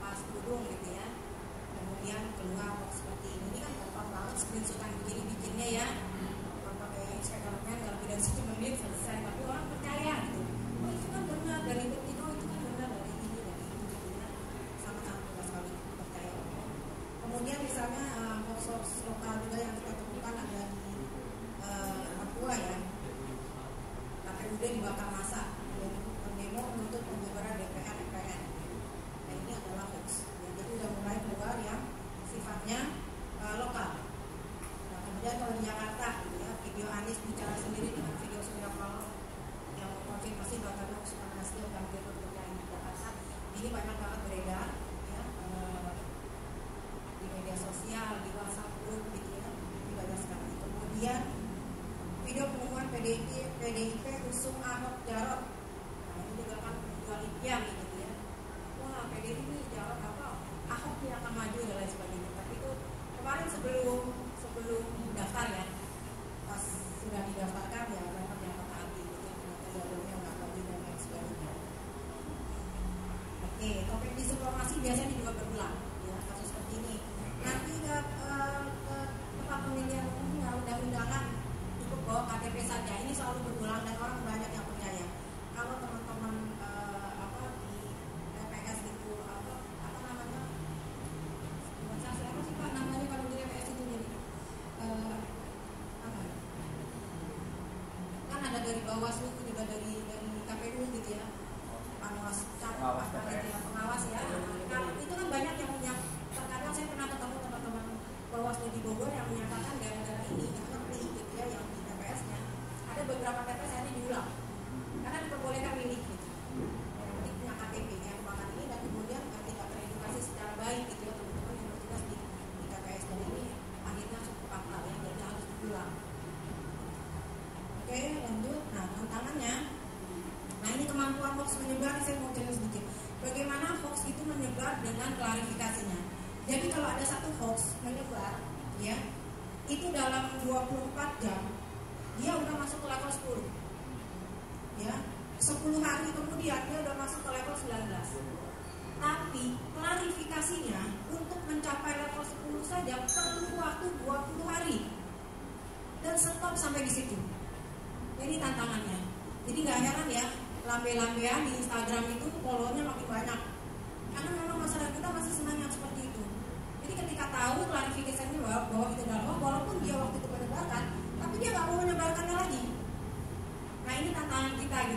pas Budung gitu ya. Kemudian keluar hoax seperti ini kan gampang banget screenshotan begini-bikinnya ya. Pakai Instagram kan kalau tidak 1 menit selesai, tapi orang percaya gitu. Oh itu kan benar dari itu kan benar dari ini dari itu gitu ya. Sama-sama mudah sekali percaya. Kemudian misalnya hoax lokal juga yang kita temukan ada di Papua ya. KPUD dibakar massa, demo menuntut pembubaran DPR MPR. Nah ini adalah hoax. Ya, jadi sudah mulai keluar yang sifatnya lokal. Nah, kemudian kalau di Jakarta gitu ya, video Anies bicara sendiri dengan video Surya Paloh yang mengkonfirmasi bahwa hoax Nasdem dan Gubernur Dki Jakarta ini banyak banget beredar ya, di media sosial, di WhatsApp group gitu ya, ini banyak sekali. Kemudian video pengumuman PDIP usung Ahok Jarot. Nah ini juga kan jual impian gitu ya. Wah PDIP ini Jarot apa? Ahok yang akan maju dan lain sebagainya. Tapi itu kemarin sebelum daftar ya, pas sudah didaftarkan ya dapat yang hati gitu ya, ternyata jalurnya nggak maju dan lain sebagainya. Oke, topik disinformasi biasanya juga berulang ya, kasus seperti ini. Nanti ke tempat pemilihan umumnya undang-undangan cukup bawa KTP saja, ini selalu berulang dan orang banyak yang percaya. Kalau teman-teman di TPS itu apa namanya? Siapa sih Pak namanya kalau di TPS itu jadi kan ada dari Bawaslu juga dari KPU gitu ya, pengawas ya. Nah, itu kan banyak yang terkadang saya pernah ketemu teman-teman Bawaslu di Bogor yang menyatakan gara-gara ini nggak ngerti gitu ya, yang di TPS-nya ada beberapa TPS yang diulang karena diperbolehkan milih gitu. Jadi punya KTP yang ruangan ini dan kemudian tidak teredukasi secara baik gitu ya teman-teman yang bertugas di TPS, dan ini akhirnya cukup fatal ya, jadi harus diulang. Oke, lanjut. Nah, tantangannya, nah ini kemampuan hoax menyebar, saya mau cerita sedikit. Bagaimana hoax itu menyebar dengan klarifikasinya. Jadi kalau ada satu hoax menyebar, ya, itu dalam 24 jam dia udah masuk ke level 10. Ya, 10 hari kemudian dia udah masuk ke level 19. Tapi klarifikasinya untuk mencapai level 10 saja perlu waktu 20 hari. Dan stop sampai di situ. Ini tantangannya. Jadi nggak heran ya, lambe-lambean di Instagram itu follow-nya makin banyak. Karena memang masyarakat kita masih senang yang seperti itu. Jadi ketika tahu klarifikasinya bahwa itu adalah hoax, walaupun dia waktu itu menyebarkan,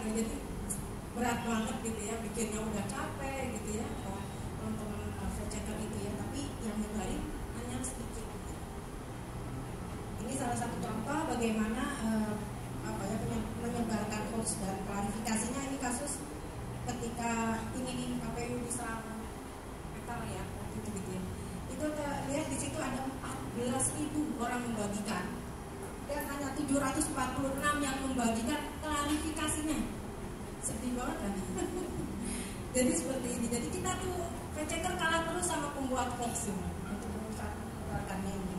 gitu. Jadi berat banget gitu ya, bikinnya udah capek gitu ya, teman-teman fact checker itu ya, tapi yang nyebarin hanya sedikit gitu. Ini salah satu contoh bagaimana menyebarkan hoax dan klarifikasinya. Ini kasus ketika ini KPU diserang hacker ya waktu itu gitu ya. Itu lihat di situ ada 14.000 orang membagikan dan hanya 746 yang membagikan klarifikasinya. Sedih banget kan? Jadi seperti ini. Jadi kita tuh fact checker kalah terus sama pembuat hoax untuk menyebarkannya ini.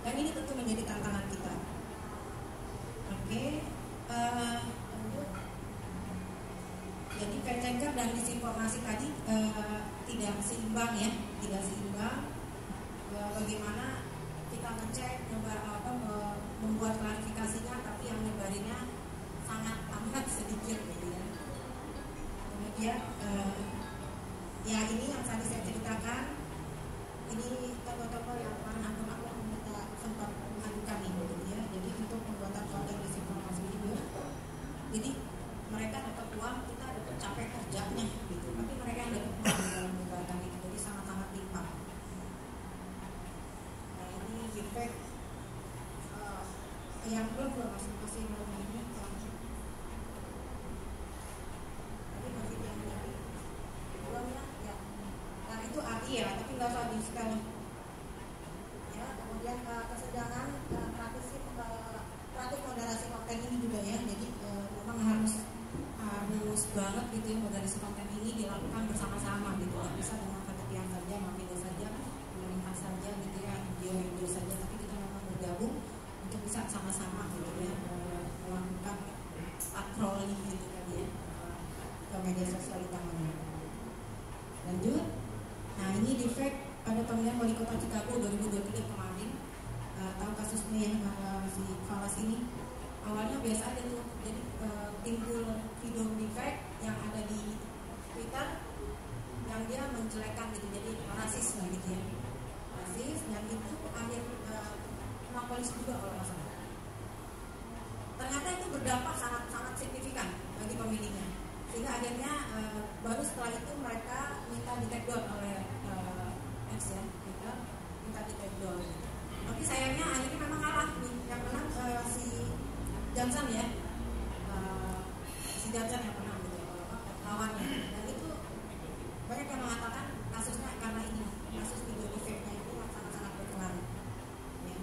Dan ini tentu menjadi tantangan kita. Oke, lanjut. Jadi fact checker dan disinformasi tadi tidak seimbang ya, tidak seimbang. Bagaimana kita ngecek, membuat klarifikasinya, tapi yang nyebarinnya sangat amat sedikit gitu ya. Kemudian ya ini yang tadi saya ceritakan, ini tokoh-tokoh yang pernah aku kita sempat mengajukan ini gitu ya. Jadi untuk pembuatan konten disinformasi juga, jadi mereka dapat uang, kita dapat capek kerjanya gitu, tapi mereka yang dapat uang dalam menyebarkan itu, jadi sangat-sangat limpah. Nah ini feedback yang belum masih ini tapi masih yang dari belumnya ya. Nah itu AI ya, tapi nggak usah di sekali ya. Kemudian kesenjangan praktik moderasi konten ini juga ya. Jadi memang harus banget gitu ya, moderasi konten ini dilakukan bersama-sama gitu. Nggak bisa dengan ketepian saja, video saja, melihat saja gitu ya, video saja, tapi kita memang bergabung untuk bisa sama-sama gitu ya, melakukan patroli gitu kan ya, ke media sosial utamanya. Lanjut. Nah ini defect pada pemilihan wali kota Chicago 2023 kemarin. Tahu kasusnya yang si Falas ini awalnya biasa aja tuh, jadi timbul video defect yang ada di Twitter yang dia menjelekkan gitu, jadi rasis lah gitu ya, rasis, dan itu akhir kena polisi juga kalau nggak salah. Ternyata itu berdampak sangat signifikan bagi pemilihnya, sehingga akhirnya baru setelah itu mereka minta di take down oleh X ya, minta di take down. Tapi sayangnya akhirnya memang kalah nih, yang menang si Johnson ya, si Johnson yang menang gitu ya, lawannya. Dan itu banyak yang mengatakan kasusnya karena ini, kasus video defect-nya itu sangat-sangat berpengaruh. Ya.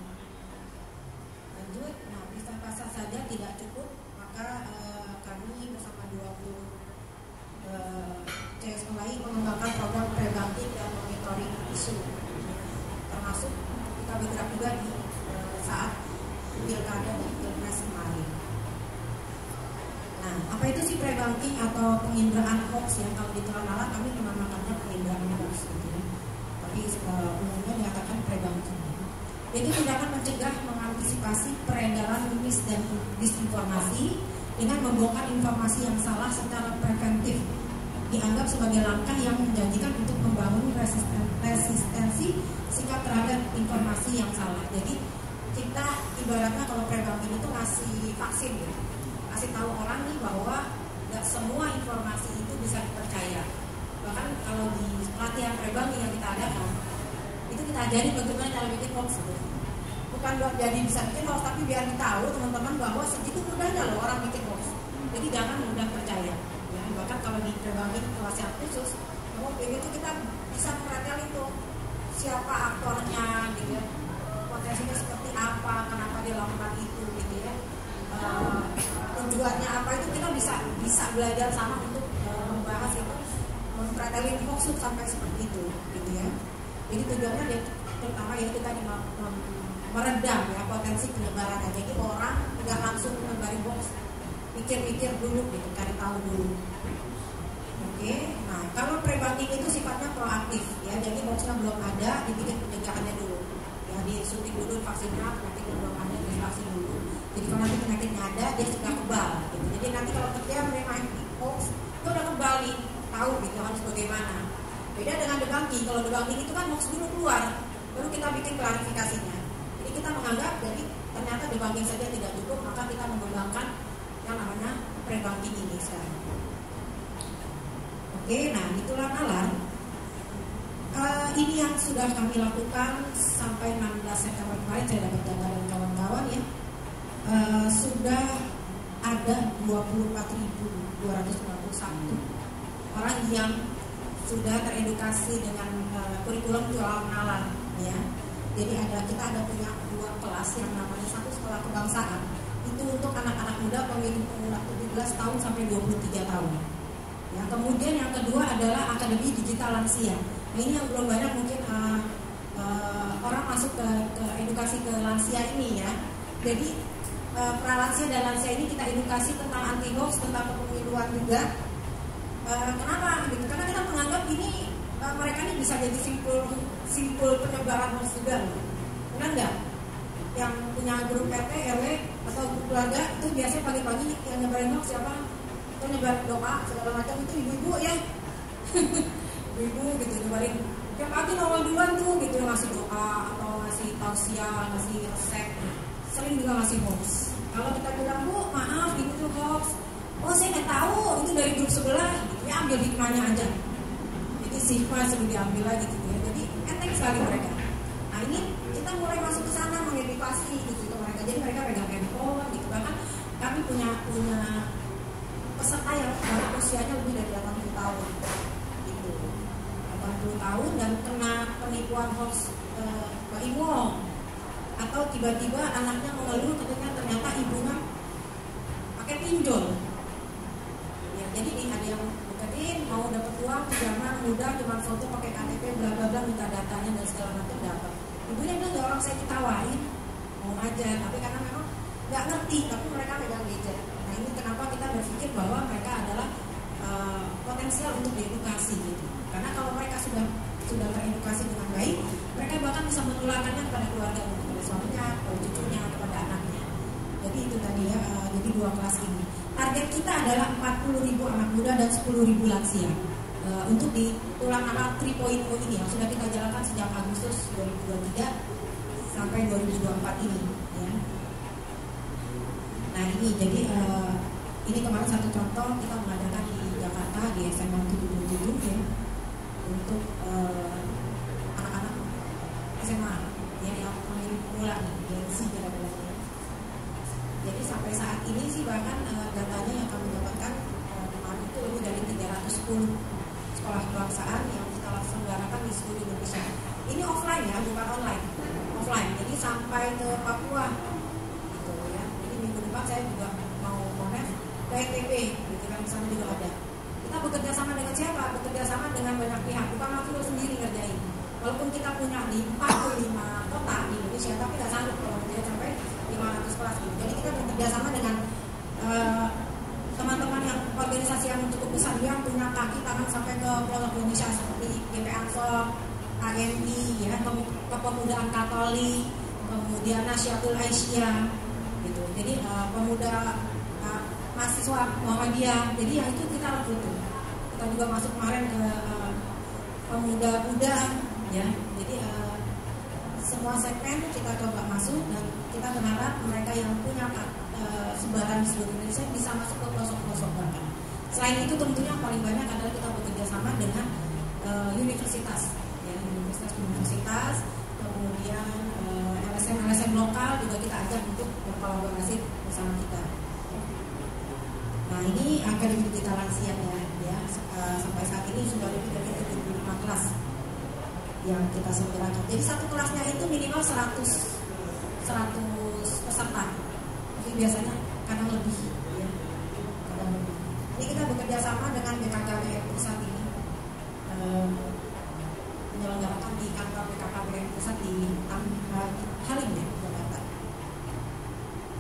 Lanjut, nah bisa pasar saja tidak cukup, maka kami bersama 20 CSO lain mengembangkan program preventif dan monitoring isu, termasuk kita bergerak juga di saat pilkada dan pilpres kemarin. Nah, apa itu sih pre-banking atau penginderaan hoax yang kalau di Telanala kami menamakannya penginderaan hoax gitu ya. Tapi umumnya dikatakan pre-banking. Jadi tindakan mencegah, mengantisipasi peredaran miss dan disinformasi dengan membongkar informasi yang salah secara preventif. Dianggap sebagai langkah yang menjanjikan untuk membangun resistensi sikap terhadap informasi yang salah. Jadi kita ibaratnya kalau pre-banking itu ngasih vaksin ya. Kasih tahu orang nih bahwa nggak semua informasi itu bisa dipercaya. Bahkan kalau di pelatihan pre-banking yang kita adakan, itu kita ajari bagaimana cara bikin hoax gitu. Bukan buat jadi bisa bikin hoax, tapi biar tahu teman-teman bahwa segitu mudahnya loh orang bikin hoax. Jadi jangan mudah percaya. Ya, bahkan kalau di pre-banking kelas yang khusus, itu kita bisa perhatian itu siapa aktornya gitu ya, potensinya seperti apa, kenapa dia lakukan itu gitu ya. Tujuannya apa itu kita bisa belajar sama untuk membahas itu, memperhatikan hoax sampai seperti itu gitu ya. Jadi tujuannya dia terutama yaitu tadi meredam ya potensi penyebarannya. Jadi orang tidak langsung menyebarin hoax, pikir-pikir dulu gitu, cari tahu dulu. Oke, nah kalau pre-banking itu sifatnya proaktif ya, jadi hoaxnya belum ada, dibikin pencegahannya dulu. Ya disuntik dulu vaksinnya, nanti belum ada divaksin dulu. Jadi kalau nanti penyakitnya ada, dia sudah kebal gitu. Jadi nanti kalau dia menerima hoax, itu udah kebal nih, tahu gitu harus bagaimana. Beda dengan debunking, kalau debunking itu kan hoax dulu keluar, baru kita bikin klarifikasinya. Jadi kita menganggap jadi ternyata debunking saja tidak cukup, maka kita mengembangkan yang namanya prebanking ini sekarang. Oke, nah itulah nalar. Ini yang sudah kami lakukan sampai 16 September kemarin, saya dapat data dari kawan-kawan ya. Sudah ada 24.291 orang yang sudah teredukasi dengan kurikulum jualan nalar ya. Jadi kita ada punya 2 kelas yang namanya satu sekolah kebangsaan. Itu untuk anak-anak muda pemilih-pemula 17 tahun sampai 23 tahun. Ya, kemudian yang kedua adalah akademi digital lansia. Nah, ini yang belum banyak mungkin orang masuk ke edukasi ke lansia ini ya. Jadi pralansia dan lansia ini kita edukasi tentang anti hoax, tentang kepemiluan juga. Kenapa? Gitu. Karena kita menganggap ini mereka ini bisa jadi simpul penyebaran hoax juga. Benar nggak? Yang punya grup RT, RW atau grup keluarga itu biasanya pagi-pagi yang nyebarin hoax siapa? Atau nyebar doa segala macam itu ibu-ibu ya. Ibu gitu nyebarin tiap pagi nongol duluan tuh gitu, ngasih doa atau ngasih tausiah, ngasih resep, sering juga ngasih hoax. Kalau kita bilang bu maaf gitu tuh hoax, oh saya nggak tahu itu dari grup sebelah, gitu ya ambil hikmahnya aja. Jadi hikmah sudah diambil lagi gitu ya. Jadi enteng sekali mereka. Nah ini kita mulai masuk ke sana mengedukasi gitu ke mereka. Jadi mereka pegang handphone gitu. Bahkan kami punya peserta yang usianya lebih dari 80 tahun. 80 tahun dan kena penipuan hoax Imo, atau tiba-tiba anaknya mengeluh ketika ternyata ibunya pakai pinjol ya. Jadi ada yang deketin mau dapat uang pinjaman mudah cuma foto pakai KTP bla bla bla minta datanya dan segala macam dapat. Ibunya bilang ya orang saya ditawarin mau aja, tapi karena memang nggak ngerti tapi mereka pegang gadget. Nah ini kenapa kita berpikir bahwa mereka adalah potensial untuk diedukasi gitu. Karena kalau mereka sudah teredukasi dengan baik, mereka bahkan bisa menularkannya kepada keluarga, kepada suaminya, kepada cucunya, kepada anaknya. Jadi itu tadi ya, jadi 2 kelas ini. Target kita adalah 40.000 anak muda dan 10.000 lansia untuk di tulang anak 3.0 ini yang sudah kita jalankan sejak Agustus 2023 sampai 2024 ini. Ya. Nah ini jadi ini kemarin satu contoh kita mengadakan di Jakarta di SMA 77 ya. Untuk anak-anak SMA yang pemula nih, gengsi kadang-kadang. Jadi sampai saat ini sih bahkan datanya yang kami dapatkan kemarin itu lebih dari 310 sekolah kebangsaan yang kita selenggarakan di seluruh Indonesia. Ini offline ya, bukan online. Offline. Jadi sampai ke Papua gitu ya. Jadi minggu depan saya juga mau connect ke NTB, gitu kan, di sana juga ada. Kita bekerja sama dengan siapa? Bekerja sama dengan banyak pihak, bukan waktu sendiri ngerjain. Walaupun kita punya di 45 kota di Indonesia, tapi nggak sanggup kalau kita sampai 500 kelas gitu. Jadi kita bekerja sama dengan teman-teman yang organisasi yang cukup besar yang punya kaki tangan sampai ke pelosok Indonesia seperti GP Ansor, AMI, ya, Kepemudaan Katolik, kemudian Nasyatul Aisyah, gitu. Jadi pemuda mahasiswa Muhammadiyah, jadi yang itu kita rekrut. Kita juga masuk kemarin ke pemuda-muda, ya. Jadi semua segmen kita coba masuk dan kita berharap mereka yang punya sebaran di seluruh Indonesia bisa masuk ke pelosok-pelosok bahkan. Selain itu tentunya yang paling banyak adalah kita bekerja sama dengan universitas, ya, universitas, kemudian LSM lokal juga kita ajak untuk berkolaborasi bersama kita. Nah ini akademi digital lansia ya, sampai saat ini sudah lebih dari 75 kelas yang kita selenggarakan. Jadi satu kelasnya itu minimal 100 peserta. Jadi biasanya kadang lebih ya. Kadang lebih. Ini kita bekerja sama dengan BKKBN pusat ini menyelenggarakan di kantor BKKBN pusat di Halim ya, Jakarta.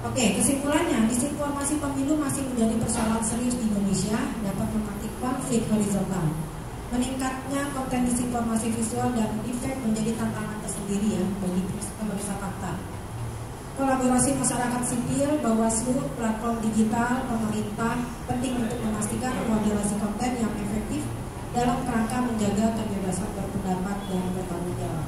Oke, kesimpulannya, disinformasi pemilu masih menjadi persoalan serius di Indonesia, dapat memantik konflik horizontal. Meningkatnya konten disinformasi visual dan efek menjadi tantangan tersendiri ya bagi pemeriksa fakta. Kolaborasi masyarakat sipil, Bawaslu, platform digital, pemerintah penting untuk memastikan moderasi konten yang efektif dalam kerangka menjaga kebebasan berpendapat dan bertanggung jawab.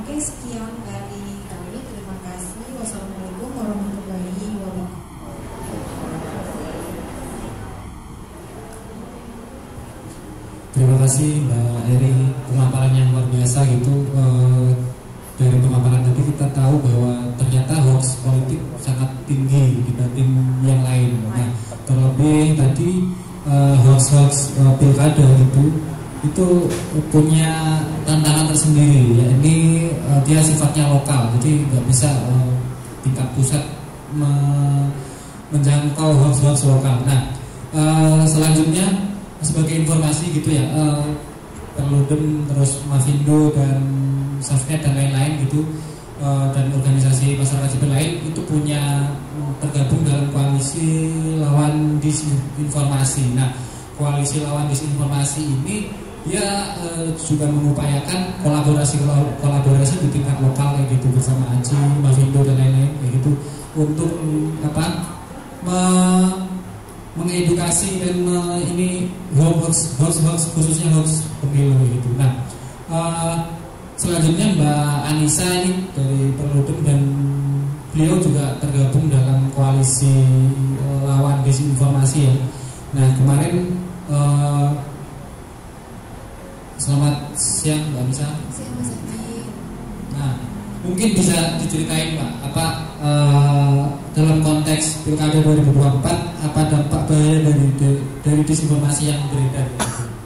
Oke, sekian dari kami. Terima kasih. Wassalamualaikum warahmatullahi wabarakatuh. kasih Mbak Eri, pemaparan yang luar biasa gitu. Dari pemaparan tadi kita tahu bahwa ternyata hoax politik sangat tinggi dibanding yang lain. Nah, terlebih tadi hoax pilkada itu punya tantangan tersendiri. Ya, ini dia sifatnya lokal, jadi nggak bisa tingkat pusat menjangkau hoax lokal. Nah, selanjutnya sebagai informasi gitu ya, Perludem, terus Mavindo dan Safnet dan lain-lain gitu, dan organisasi masyarakat sipil lain itu punya tergabung dalam koalisi lawan disinformasi. Nah, koalisi lawan disinformasi ini ya juga mengupayakan kolaborasi di tingkat lokal kayak gitu bersama AJI, Mavindo dan lain-lain kayak gitu untuk mengedukasi dan ini hoax khususnya hoax pemilu gitu. Nah, selanjutnya Mbak Anissa ini dari Perludem dan beliau juga tergabung dalam koalisi lawan disinformasi ya. Nah, kemarin selamat siang Mbak Anissa. Siang Mas Adi. Nah, mungkin bisa diceritain Pak, dalam konteks Pilkada 2024 apa dampak bahaya dari disinformasi yang beredar?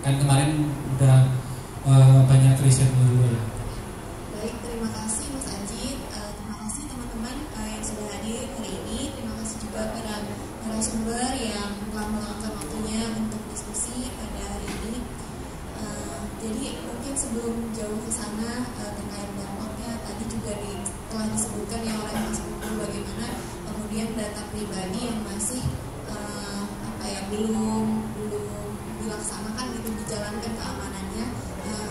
Kan kemarin udah banyak riset dulu ya. Baik, terima kasih Mas Ajit, terima kasih teman-teman yang sudah hadir hari ini. Terima kasih juga para narasumber yang telah meluangkan waktunya untuk diskusi pada hari ini. Jadi mungkin sebelum jauh ke sana terkait dampaknya, tadi juga telah disebutkan ya oleh Mas Putu bagaimana kemudian data pribadi yang masih belum dilaksanakan gitu, dijalankan keamanannya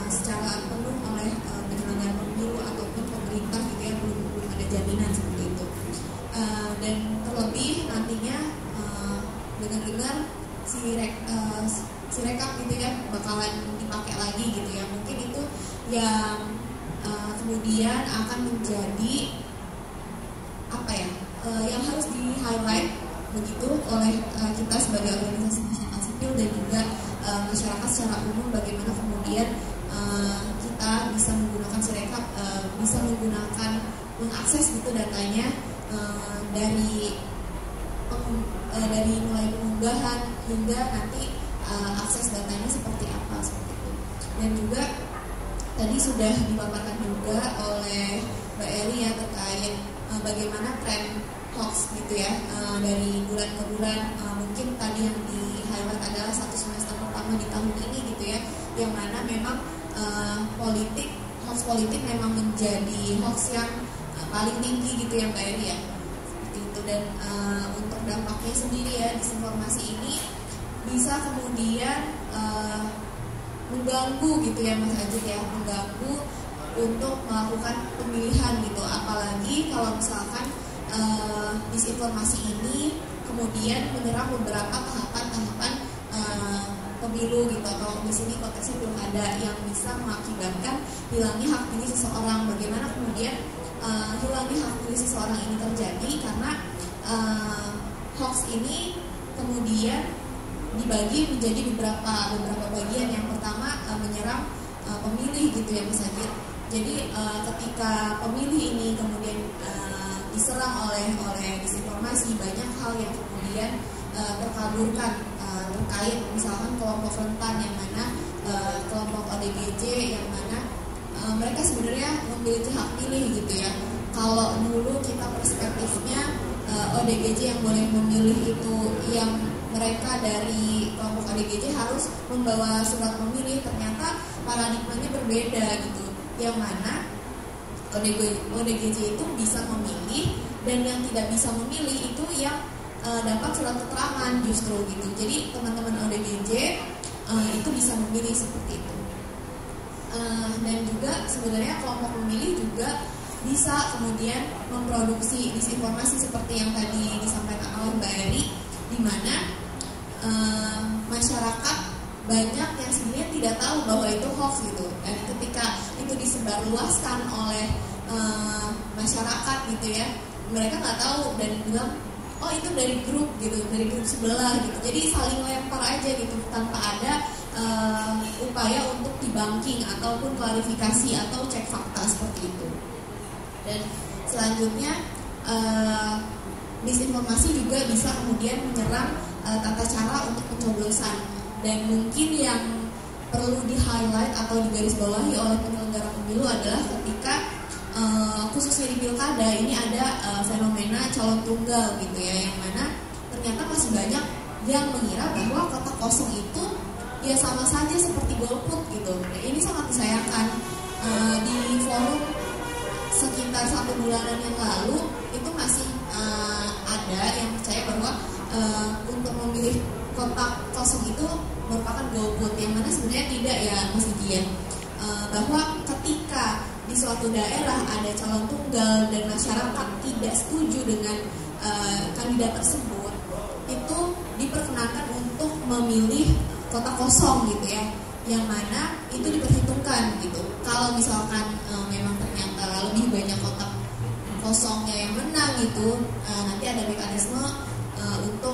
secara penuh oleh penyelenggara pemilu ataupun pemerintah gitu ya, belum ada jaminan seperti itu. Dan terlebih nantinya dengar-dengar si rekap gitu ya bakalan dipakai lagi gitu ya, mungkin itu yang kemudian akan menjadi yang harus di highlight begitu oleh kita sebagai organisasi masyarakat sipil dan juga masyarakat secara umum, bagaimana kemudian kita bisa menggunakan Sirekap, bisa mengakses gitu datanya dari mulai pengunggahan hingga nanti akses datanya seperti apa seperti itu. Dan juga tadi sudah dipaparkan juga oleh Mbak Eri ya terkait bagaimana tren hoax gitu ya dari bulan ke bulan. Mungkin tadi yang di highlight adalah 1 semester pertama di tahun ini gitu ya, yang mana memang hoax politik memang menjadi hoax yang paling tinggi gitu ya Mbak Eri ya, seperti itu. Dan untuk dampaknya sendiri ya, disinformasi ini bisa kemudian mengganggu gitu ya Mas Ajit ya, mengganggu untuk melakukan pemilihan gitu, apalagi kalau misalkan disinformasi ini kemudian menyerang beberapa tahapan pemilu gitu, atau di sini konteksnya pilkada, yang bisa mengakibatkan hilangnya hak pilih seseorang. Bagaimana kemudian hilangnya hak pilih seseorang ini terjadi karena hoax ini kemudian dibagi menjadi beberapa bagian. Yang pertama menyerang pemilih gitu ya Mas Ajit. Jadi ketika pemilih ini kemudian diserang oleh disinformasi, banyak hal yang kemudian terkaburkan terkait misalkan kelompok rentan yang mana kelompok ODGJ yang mana mereka sebenarnya memiliki hak pilih gitu ya. Kalau dulu kita perspektifnya ODGJ yang boleh memilih itu yang mereka dari kelompok ODGJ harus membawa surat memilih, ternyata paradigmanya berbeda gitu, yang mana ODGJ itu bisa memilih, dan yang tidak bisa memilih itu yang dapat surat keterangan justru gitu. Jadi teman-teman ODGJ itu bisa memilih seperti itu. Dan juga sebenarnya kelompok memilih juga bisa kemudian memproduksi disinformasi seperti yang tadi disampaikan oleh Mbak Eri, di mana masyarakat banyak yang sebenarnya tidak tahu bahwa itu hoax gitu, dan ketika itu disebarluaskan oleh masyarakat gitu ya, mereka nggak tahu dan bilang oh itu dari grup gitu, dari grup sebelah gitu, jadi saling lempar aja gitu tanpa ada upaya untuk debunking ataupun klarifikasi atau cek fakta seperti itu. Dan selanjutnya disinformasi juga bisa kemudian menyerang tata cara untuk pencoblosan. Dan mungkin yang perlu di-highlight atau digarisbawahi oleh penyelenggara pemilu adalah ketika khususnya di pilkada ini ada fenomena calon tunggal gitu ya, yang mana ternyata masih banyak yang mengira bahwa kotak kosong itu ya sama saja seperti golput gitu. Nah, ini sangat disayangkan. Di forum sekitar 1 bulanan yang lalu itu masih ada yang percaya bahwa untuk memilih kotak kosong itu merupakan golput, yang mana sebenarnya tidak ya Mas Ijian. Bahwa ketika di suatu daerah ada calon tunggal dan masyarakat tidak setuju dengan kandidat tersebut, itu diperkenankan untuk memilih kotak kosong gitu ya, yang mana itu diperhitungkan gitu. Kalau misalkan memang ternyata lebih banyak kotak kosongnya yang menang gitu, nanti ada mekanisme untuk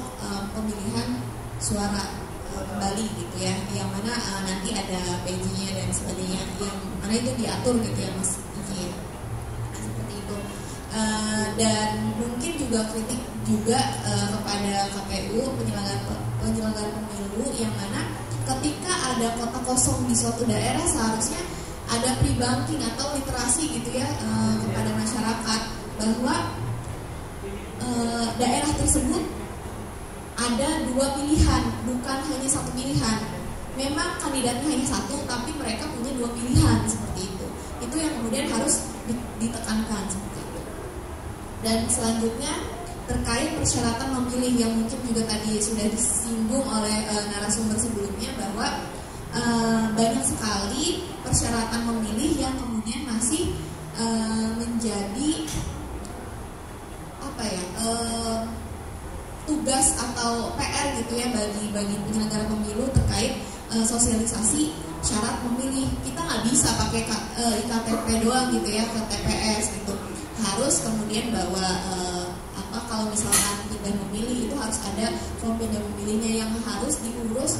pemilihan suara kembali gitu ya, yang mana nanti ada PJ-nya dan sebagainya, yang mana itu diatur gitu ya Mas Iji. Seperti itu. Dan mungkin juga kritik juga kepada KPU penyelenggara pemilu, yang mana ketika ada kotak kosong di suatu daerah seharusnya ada pre-banking atau literasi gitu ya kepada masyarakat bahwa daerah tersebut ada 2 pilihan, bukan hanya 1 pilihan. Memang kandidatnya hanya 1, tapi mereka punya 2 pilihan seperti itu. Itu yang kemudian harus ditekankan seperti itu. Dan selanjutnya terkait persyaratan memilih, yang mungkin juga tadi sudah disinggung oleh narasumber sebelumnya, bahwa banyak sekali persyaratan memilih yang kemudian masih menjadi apa ya, tugas atau PR gitu ya bagi penyelenggara pemilu terkait sosialisasi syarat memilih. Kita nggak bisa pakai IKTP doang gitu ya ke TPS gitu. Harus kemudian bawa kalau misalkan pindah memilih itu harus ada form pindah memilihnya yang harus diurus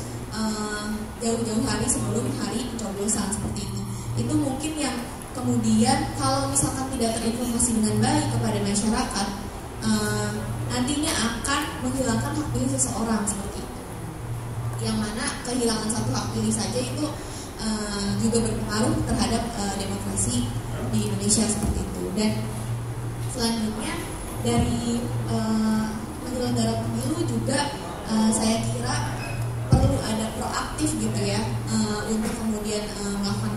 jauh-jauh hari sebelum hari pencoblosan seperti itu. Itu mungkin yang kemudian kalau misalkan tidak terinformasi dengan baik kepada masyarakat, nantinya akan menghilangkan hak pilih seseorang seperti itu. Yang mana kehilangan satu hak pilih saja itu juga berpengaruh terhadap demokrasi di Indonesia seperti itu. Dan selanjutnya dari penyelenggara pemilu juga saya kira perlu ada proaktif gitu ya untuk kemudian melakukan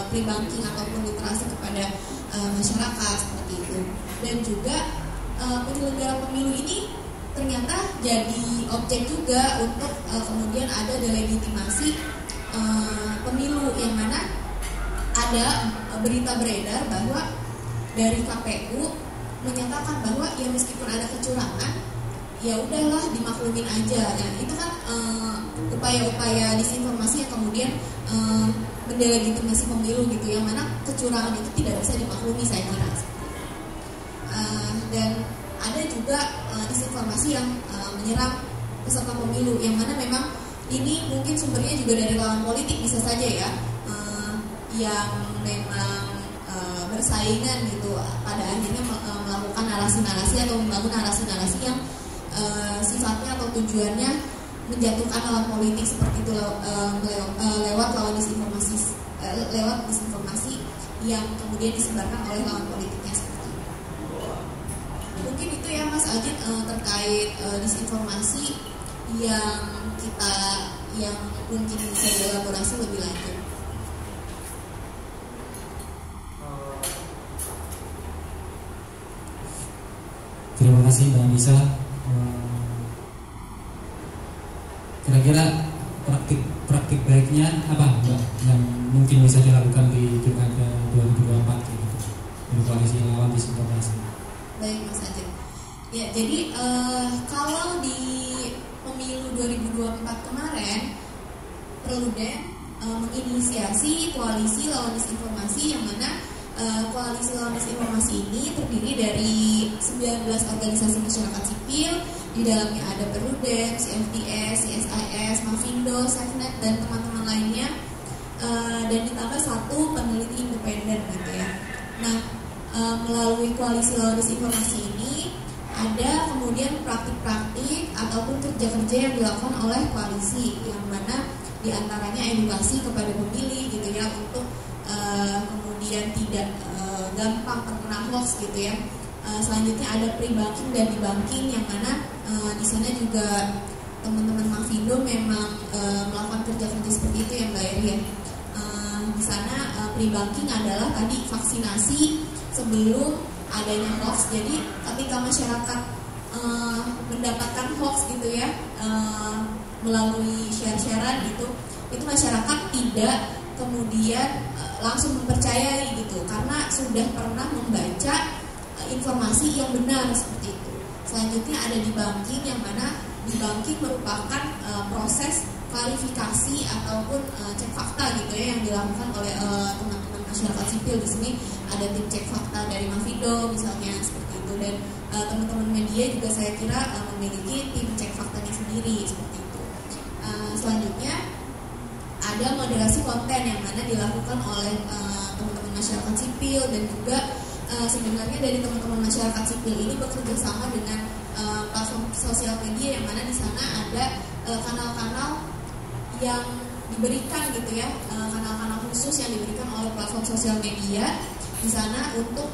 pre-banking ataupun literasi kepada masyarakat seperti itu. Dan juga penyelenggara pemilu ini ternyata jadi objek juga untuk kemudian ada delegitimasi pemilu, yang mana ada berita beredar bahwa dari KPU menyatakan bahwa ya meskipun ada kecurangan ya udahlah dimaklumin aja. Nah, itu kan upaya-upaya disinformasi yang kemudian mendelegitimasi pemilu gitu, yang mana kecurangan itu tidak bisa dimaklumi saya kira. Dan ada juga disinformasi yang menyerang peserta pemilu, yang mana memang ini mungkin sumbernya juga dari lawan politik bisa saja ya, yang memang bersaingan gitu, pada akhirnya melakukan narasi-narasi atau membangun narasi-narasi yang sifatnya atau tujuannya menjatuhkan lawan politik seperti itu lewat disinformasi yang kemudian disebarkan oleh lawan politiknya seperti itu. Mungkin itu ya Mas Ajit terkait disinformasi yang mungkin bisa dielaborasi lebih lanjut. Terima kasih Mbak Nisa. Kira-kira praktik baiknya apa Mbak yang mungkin bisa dilakukan di Pilkada 2024 gitu, di koalisi lawan disinformasi? Baik Mas Ajit. Ya, jadi kalau di pemilu 2024 kemarin Perludem menginisiasi koalisi lawan disinformasi, yang mana koalisi lawan disinformasi ini terdiri dari 19 organisasi masyarakat sipil Di dalamnya ada Perludem, CFTS, CSIS, Mafindo, Safenet, dan teman-teman lainnya. Dan ditambah satu peneliti independen gitu ya. Nah, melalui koalisi lawan disinformasi ini ada kemudian praktik-praktik ataupun kerja-kerja yang dilakukan oleh koalisi, yang mana diantaranya edukasi kepada pemilih gitu ya, untuk kemudian tidak gampang terkena hoax gitu ya. Selanjutnya ada pre-banking dan di-banking, yang mana di sana juga teman-teman Mafindo memang melakukan kerja-kerja seperti itu ya Mbak Eri ya. Di sana pre-banking adalah tadi vaksinasi sebelum adanya hoax. Jadi ketika masyarakat mendapatkan hoax gitu ya, melalui share-sharean gitu, itu masyarakat tidak kemudian langsung mempercayai gitu, karena sudah pernah membaca informasi yang benar seperti itu. Selanjutnya ada di banking, yang mana di banking merupakan proses klarifikasi ataupun cek fakta gitu ya, yang dilakukan oleh teman-teman masyarakat sipil. Di sini ada tim cek fakta dari Mafindo misalnya seperti itu, dan teman-teman media juga saya kira memiliki tim cek faktanya sendiri seperti itu. Selanjutnya ada moderasi konten, yang mana dilakukan oleh teman-teman masyarakat sipil, dan juga sebenarnya dari teman-teman masyarakat sipil ini bekerja sama dengan platform sosial media, yang mana di sana ada kanal-kanal yang diberikan gitu ya, kanal-kanal khusus yang diberikan oleh platform sosial media di sana untuk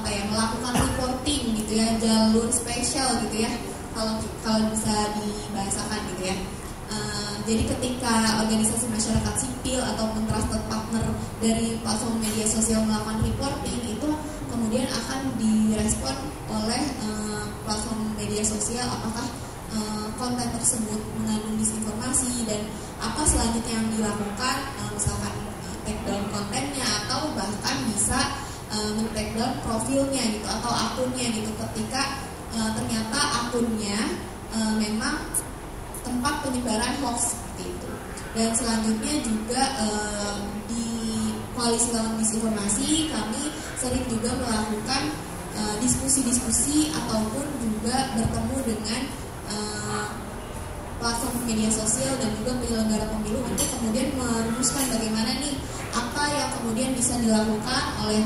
melakukan reporting gitu ya, jalur spesial gitu ya, kalau bisa dibahasakan gitu ya. Jadi ketika organisasi masyarakat sipil ataupun trusted partner dari platform media sosial melakukan reporting, itu kemudian akan direspon oleh platform media sosial apakah konten tersebut mengandung disinformasi dan apa selanjutnya yang dilakukan, misalkan take down kontennya atau bahkan bisa men-take down profilnya gitu atau akunnya gitu, ketika ternyata akunnya memang tempat penyebaran hoax seperti itu. Dan selanjutnya juga di koalisi lawan disinformasi kami sering juga melakukan diskusi-diskusi ataupun juga bertemu dengan platform media sosial dan juga penyelenggara pemilu untuk kemudian merumuskan bagaimana nih apa yang kemudian bisa dilakukan oleh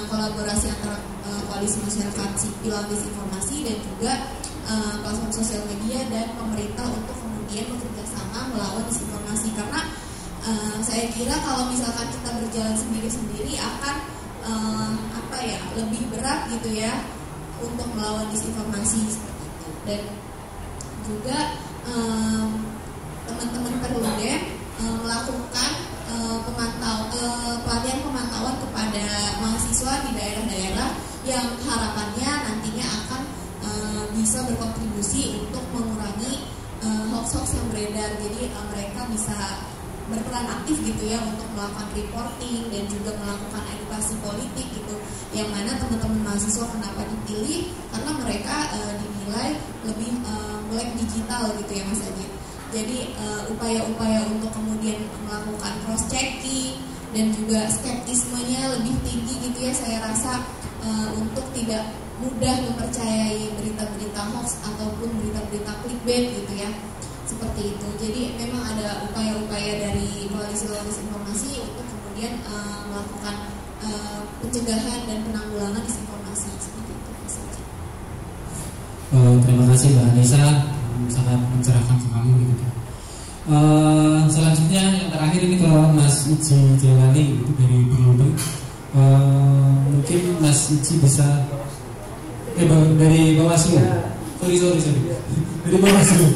kolaborasi antara koalisi masyarakat sipil lawan disinformasi dan juga platform sosial media dan pemerintah untuk kemudian bekerja sama melawan disinformasi. Karena saya kira kalau misalkan kita berjalan sendiri-sendiri akan lebih berat gitu ya untuk melawan disinformasi seperti itu. Dan juga teman-teman Perludem melakukan pelatihan pemantauan kepada mahasiswa di daerah-daerah yang harapannya nantinya akan bisa berkontribusi untuk mengurangi hoax-hoax yang beredar. Jadi mereka bisa berperan aktif gitu ya untuk melakukan reporting dan juga melakukan edukasi politik gitu, yang mana teman-teman mahasiswa kenapa dipilih karena mereka dinilai lebih melek digital gitu ya Mas Ajit. Jadi upaya-upaya untuk kemudian melakukan cross checking dan juga skeptismenya lebih tinggi gitu ya, saya rasa untuk tidak mudah mempercayai berita-berita hoax ataupun berita-berita clickbait gitu ya, seperti itu. Jadi memang ada upaya-upaya dari koalisi lawan disinformasi untuk kemudian melakukan pencegahan dan penanggulangan disinformasi seperti itu. Terima kasih Mbak Anissa, sangat mencerahkan sekali gitu. Selanjutnya yang terakhir ini kalau Mas Iji Jelani itu dari Perludem, mungkin Mas Iji bisa dari Bawaslu, sorry dari Bawaslu,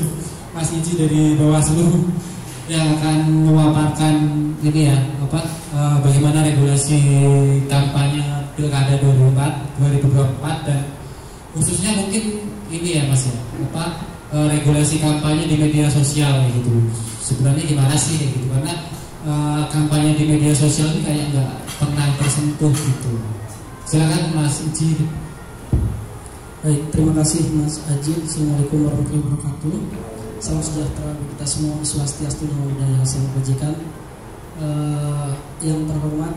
Mas Iji dari Bawaslu yang akan memaparkan ini ya bagaimana regulasi kampanye Pilkada 2024 dan khususnya mungkin ini ya Mas ya regulasi kampanye di media sosial gitu. Sebenarnya gimana sih gitu, karena kampanye di media sosial ini kayak nggak pernah tersentuh gitu. Silakan Mas Iji. Baik, terima kasih Mas Ajin. Assalamualaikum warahmatullahi wabarakatuh. Salam sejahtera bagi kita semua, swastiastu, namo buddhaya, salam kebajikan. Yang terhormat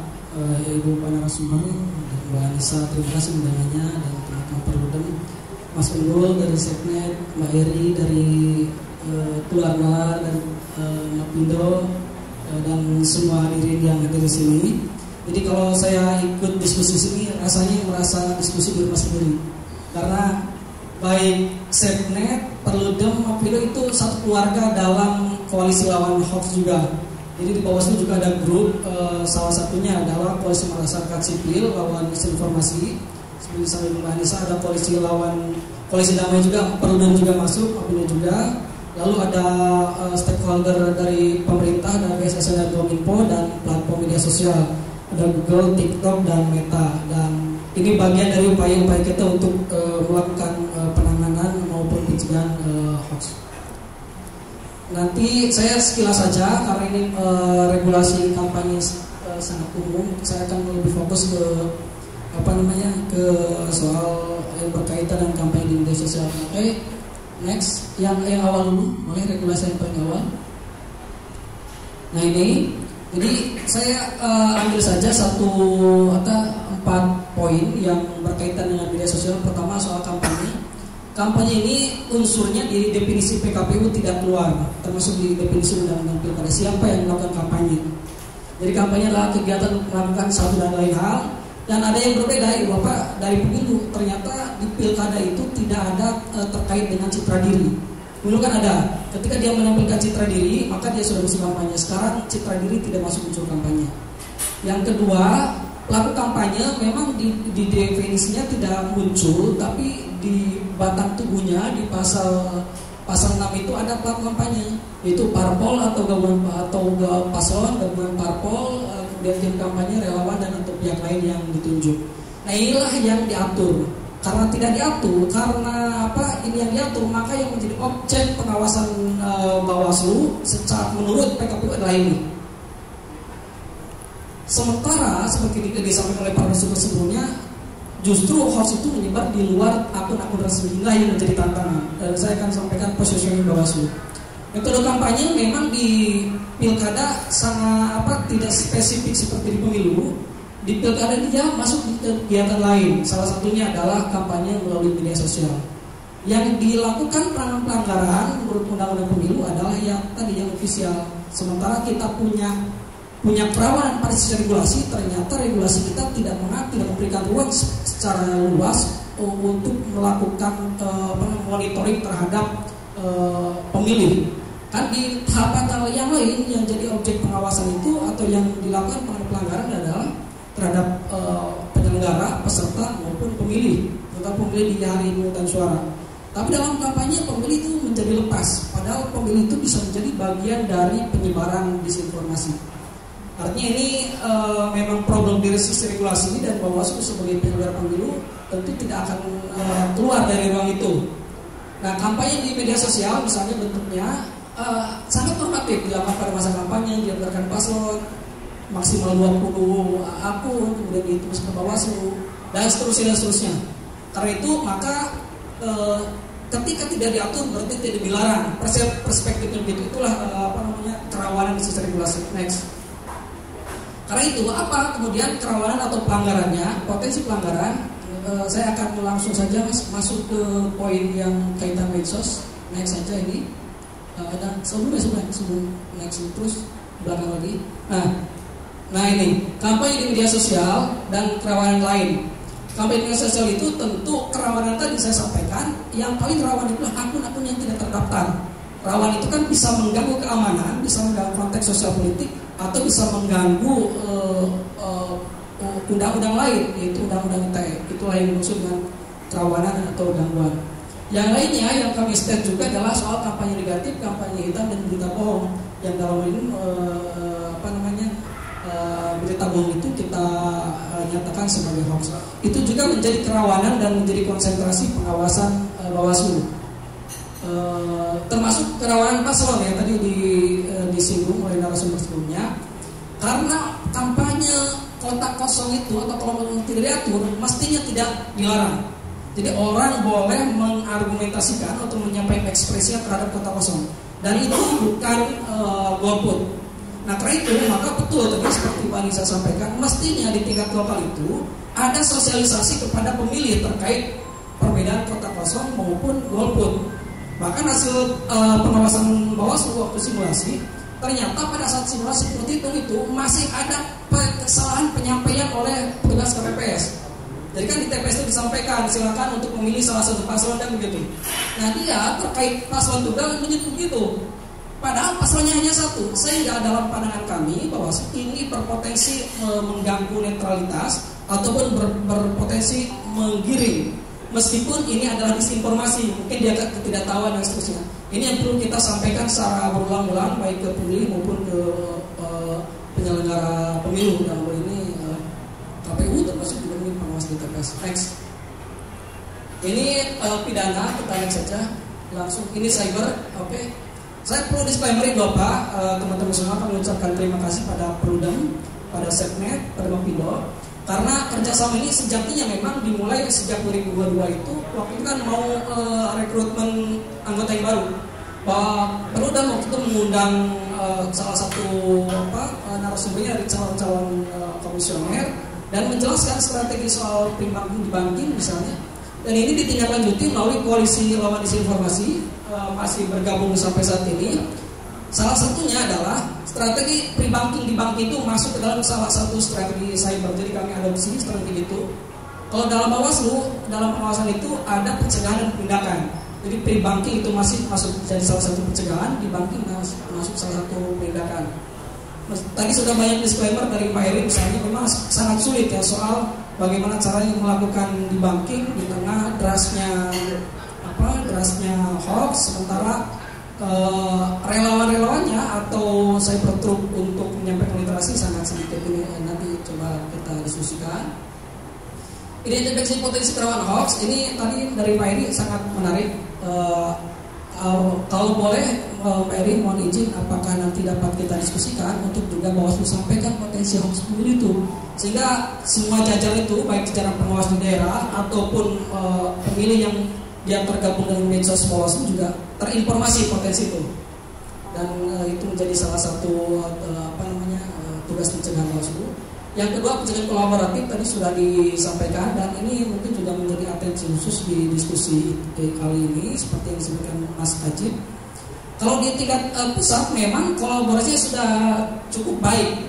Ibu Pak Narasumber dan Mbak Anissa, terima kasih undangannya, dan teman-teman Perludem. Mas Unggul dari Seknet, Mbak Eri dari Tularna dan Mapindo dan semua hadirin yang hadir di sini. Jadi kalau saya ikut diskusi sini rasanya merasa diskusi di rumah sendiri, karena baik Seknet, Perludem, Mapindo itu satu keluarga dalam koalisi lawan hoax juga. Jadi di Bawaslu juga ada grup, salah satunya adalah koalisi masyarakat sipil lawan misinformasi. Seperti sambil Mbak Anissa ada koalisi lawan, koalisi damai juga, Perludem juga masuk, Mapindo juga. Lalu ada stakeholder dari pemerintah, dari BSSN dan Kominfo dan platform media sosial, ada Google, TikTok dan Meta. Dan ini bagian dari upaya-upaya kita untuk melakukan penanganan maupun pencegahan hoax. Nanti saya sekilas saja karena ini regulasi kampanye sangat umum. Saya akan lebih fokus ke ke soal yang berkaitan dengan kampanye di media sosial. Oke, next yang awal dulu, mulai regulasi yang paling awal. Nah ini, jadi saya ambil saja 4 poin yang berkaitan dengan media sosial. Pertama soal kampanye. Kampanye ini unsurnya di definisi PKPU tidak keluar, termasuk di definisi Undang-Undang Pilkada. Siapa yang melakukan kampanye? Jadi kampanye adalah kegiatan melakukan satu dan lain hal, dan ada yang berbeda ya Bapak dari pemilu. Ternyata di pilkada itu tidak ada terkait dengan citra diri. Dulu kan ada, ketika dia menampilkan citra diri maka dia sudah masuk kampanye. Sekarang citra diri tidak masuk unsur kampanye. Yang kedua, pelaku kampanye memang di definisinya tidak muncul, tapi di batang tubuhnya di pasal 6 itu ada pelaku kampanye, yaitu parpol atau gabungan atau paslon, gabungan parpol, kemudian tim kampanye, relawan dan atau pihak lain yang ditunjuk. Nah inilah yang diatur. Karena tidak diatur, karena ini yang diatur, maka yang menjadi objek pengawasan Bawaslu secara menurut PKPU adalah ini. Sementara seperti disampaikan oleh para narasumber sebelumnya, justru hoax itu menyebar di luar akun-akun resmi. Inilah yang menjadi tantangan. Dan saya akan sampaikan positioning Bawaslu. Metode kampanye memang di pilkada sangat tidak spesifik seperti di pemilu. Di pilkada dia masuk di kegiatan lain. Salah satunya adalah kampanye melalui media sosial. Yang dilakukan pelanggaran menurut Undang-Undang Pemilu adalah yang tadi yang ofisial. Sementara kita punya kerawanan pada sisi regulasi, ternyata regulasi kita tidak memberikan ruang secara luas untuk melakukan monitoring terhadap pemilih. Kan di tahapan yang lain yang jadi objek pengawasan itu atau yang dilakukan pelanggaran adalah terhadap penyelenggara, peserta maupun pemilih, terutama pemilih di hari pemungutan suara. Tapi dalam kampanye pemilih itu menjadi lepas, padahal pemilih itu bisa menjadi bagian dari penyebaran disinformasi. Artinya ini memang problem dari sisi regulasi, dan Bawaslu sebagai penyelenggara pemilu tentu tidak akan keluar dari ruang itu. Nah, kampanye di media sosial misalnya bentuknya sangat normatif, dilakukan pada masa kampanye, dilakukan paslon maksimal 20 akun, kemudian ditulis ke Bawaslu dan seterusnya. Karena itu maka ketika tidak diatur berarti tidak dilarang. Perspektifnya begitu. Itulah kerawanan di sisi regulasi. Next. Karena itu kemudian kerawanan atau pelanggarannya, potensi pelanggaran. Saya akan langsung saja masuk ke poin yang kaitan medsos. Next saja ini. Dan sebelum next terus belakang lagi. Nah ini kampanye di media sosial dan kerawanan lain. Kampanye di media sosial itu tentu kerawanan tadi saya sampaikan, yang paling rawan itu akun-akun yang tidak terdaftar. Rawan itu kan bisa mengganggu keamanan, bisa mengganggu konteks sosial politik, atau bisa mengganggu undang-undang lain, yaitu undang-undang ITE. Itulah yang dimaksud dengan kerawanan atau gangguan. Yang lainnya yang kami state juga adalah soal kampanye negatif, kampanye hitam dan berita bohong. Yang dalam ini berita bohong itu kita nyatakan sebagai hoax. Itu juga menjadi kerawanan dan menjadi konsentrasi pengawasan Bawaslu. Termasuk kerawanan paslon yang tadi disinggung oleh narasumber sebelumnya. Karena kampanye kotak kosong itu atau kalau tidak diatur, mestinya tidak dilarang. Jadi orang boleh mengargumentasikan atau menyampaikan ekspresinya terhadap kotak kosong. Dan itu bukan golput. Nah karena itu maka betul tadi seperti Pak Anissa sampaikan, mestinya di tingkat lokal itu ada sosialisasi kepada pemilih terkait perbedaan perbedaan kotak kosong maupun golput. Bahkan hasil pengawasan Bawaslu waktu simulasi, ternyata pada saat simulasi penghitung itu masih ada kesalahan penyampaian oleh petugas KPPS. Jadi kan di TPS itu disampaikan silakan untuk memilih salah satu paslon dan begitu. Nah dia terkait paslon juga menyebut begitu. Padahal paslonnya hanya satu, sehingga dalam pandangan kami bahwa ini berpotensi mengganggu netralitas ataupun berpotensi menggiring. Meskipun ini adalah disinformasi, mungkin dia ketidaktahuan dan seterusnya. Ini yang perlu kita sampaikan secara berulang-ulang baik ke pemilih maupun ke penyelenggara pemilu dalam hal ini KPU termasuk juga mungkin pengawas di TPS. Next. Ini pidana, kita lihat saja langsung. Ini cyber, oke. Saya perlu disclaimer Bapak, teman-teman semua, kami ucapkan terima kasih pada Perludem, pada Setnet, pada Mafindo. Karena kerjasama ini sejatinya memang dimulai sejak 2022 itu, waktu itu kan mau rekrutmen anggota yang baru. Perludem waktu itu mengundang salah satu narasumbernya dari calon-calon komisioner dan menjelaskan strategi soal banking di banking misalnya. Dan ini ditindaklanjuti melalui koalisi lawan disinformasi, masih bergabung sampai saat ini. Salah satunya adalah strategi pre-banking di bank itu masuk ke dalam salah satu strategi cyber. Jadi kami adopsi strategi itu. Kalau dalam Bawaslu, dalam pengawasan itu ada pencegahan dan penindakan. Jadi pre-banking itu masih masuk jadi salah satu pencegahan, di banking masuk salah satu penindakan. Tadi sudah banyak disclaimer dari Pak Heri, misalnya memang sangat sulit ya soal bagaimana caranya melakukan di banking di tengah derasnya hoax, sementara relawan-relawannya atau cyber troop untuk menyampaikan literasi sangat sedikit. Ini nanti coba kita diskusikan. Identifikasi potensi kerawanan hoax ini tadi dari Pak Heri sangat menarik. Kalau boleh Pak Heri mohon izin, apakah nanti dapat kita diskusikan untuk juga Bawaslu sampaikan potensi hoax pemilu itu, sehingga semua jajar itu baik jajaran pengawas di daerah ataupun pemilih yang dia tergabung dengan medsos Bawaslu juga terinformasi potensi itu, dan itu menjadi salah satu tugas pencegahan Bawaslu. Yang kedua, pencegahan kolaboratif tadi sudah disampaikan, dan ini mungkin juga menjadi atensi khusus di diskusi kali ini seperti yang disebutkan Mas Ajib. Kalau di tingkat pusat memang kolaborasinya sudah cukup baik.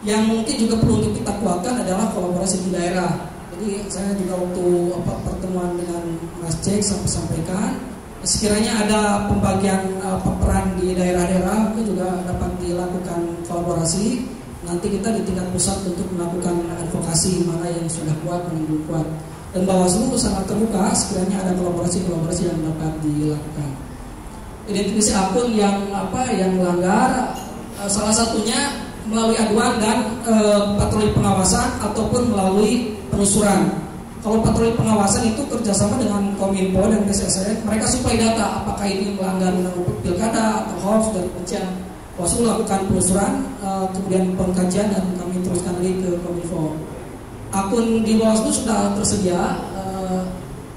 Yang mungkin juga perlu untuk kita kuatkan adalah kolaborasi di daerah. Jadi saya juga waktu pertemuan dengan Mas Cek sampaikan, sekiranya ada pembagian peran di daerah-daerah mungkin juga dapat dilakukan kolaborasi. Nanti kita di tingkat pusat untuk melakukan advokasi mana yang sudah kuat, mana yang belum kuat. Dan Bawaslu sangat terbuka sekiranya ada kolaborasi yang dapat dilakukan. Identifikasi akun yang melanggar, salah satunya melalui aduan dan patroli pengawasan ataupun melalui penelusuran. Kalau patroli pengawasan itu kerjasama dengan Kominfo dan BSSN, mereka suplai data apakah ini melanggar undang-undang pilkada atau hoax dari kebencian. Bawaslu lakukan penelusuran, kemudian pengkajian dan kami teruskan lagi ke Kominfo. Akun di Bawaslu sudah tersedia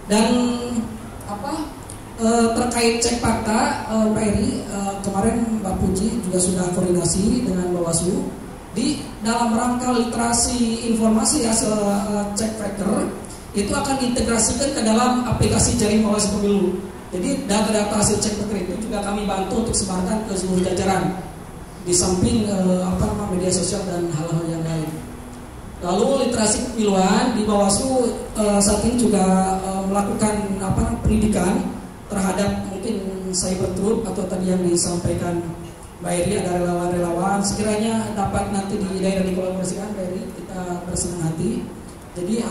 dan terkait cek fakta, Pak Eri, kemarin Mbak Puji juga sudah koordinasi dengan Bawaslu di dalam rangka literasi informasi hasil cek tracker itu akan diintegrasikan ke dalam aplikasi jaring pengawas pemilu. Jadi data-data hasil cek tracker itu juga kami bantu untuk sebarkan ke seluruh jajaran di samping media sosial dan hal-hal yang lain. Lalu literasi kepemiluan di Bawaslu saat ini juga melakukan pendidikan terhadap mungkin cyber troop atau tadi yang disampaikan Mbak Eri, ada relawan-relawan, sekiranya dapat nanti di daerah dikolaborasikan Mbak Eri, kita bersenang hati. Jadi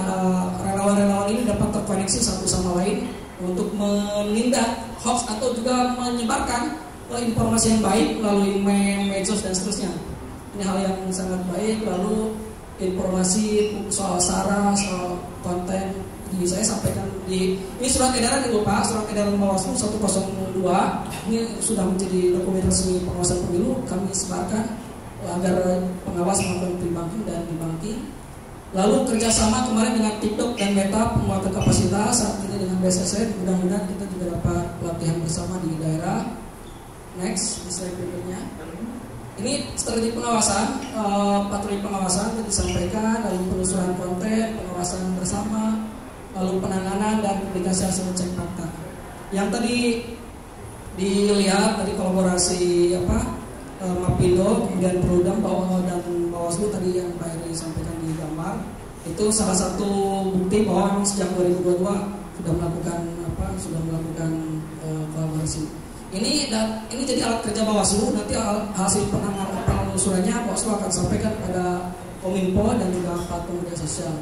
relawan-relawan ini dapat terkoneksi satu sama lain untuk menindak hoax atau juga menyebarkan informasi yang baik melalui medsos dan seterusnya. Ini hal yang sangat baik. Lalu informasi soal SARA, soal konten, saya sampaikan ini surat edaran itu Pak, surat edaran Bawaslu 102. Ini sudah menjadi dokumen resmi pengawasan pemilu, kami sebarkan agar pengawas melakukan pre-banking dan di-banking. Lalu kerjasama kemarin dengan TikTok dan Meta penguatan kapasitas, saat ini dengan BSSN, mudah-mudahan kita juga dapat pelatihan bersama di daerah. Next, slide berikutnya. Ini strategi pengawasan, patroli pengawasan yang disampaikan, lalu penelusuran konten, pengawasan bersama, lalu penanganan dan publikasi hasil cek fakta. Yang tadi dilihat dari kolaborasi Mapindo, kemudian Perludem dan Bawaslu tadi yang Pak Heri sampaikan di gambar, itu salah satu bukti bahwa memang sejak 2022 sudah melakukan kolaborasi. Ini jadi alat kerja Bawaslu. Nanti hasil penelusurannya Bawaslu akan sampaikan pada Kominfo dan juga platform media sosial.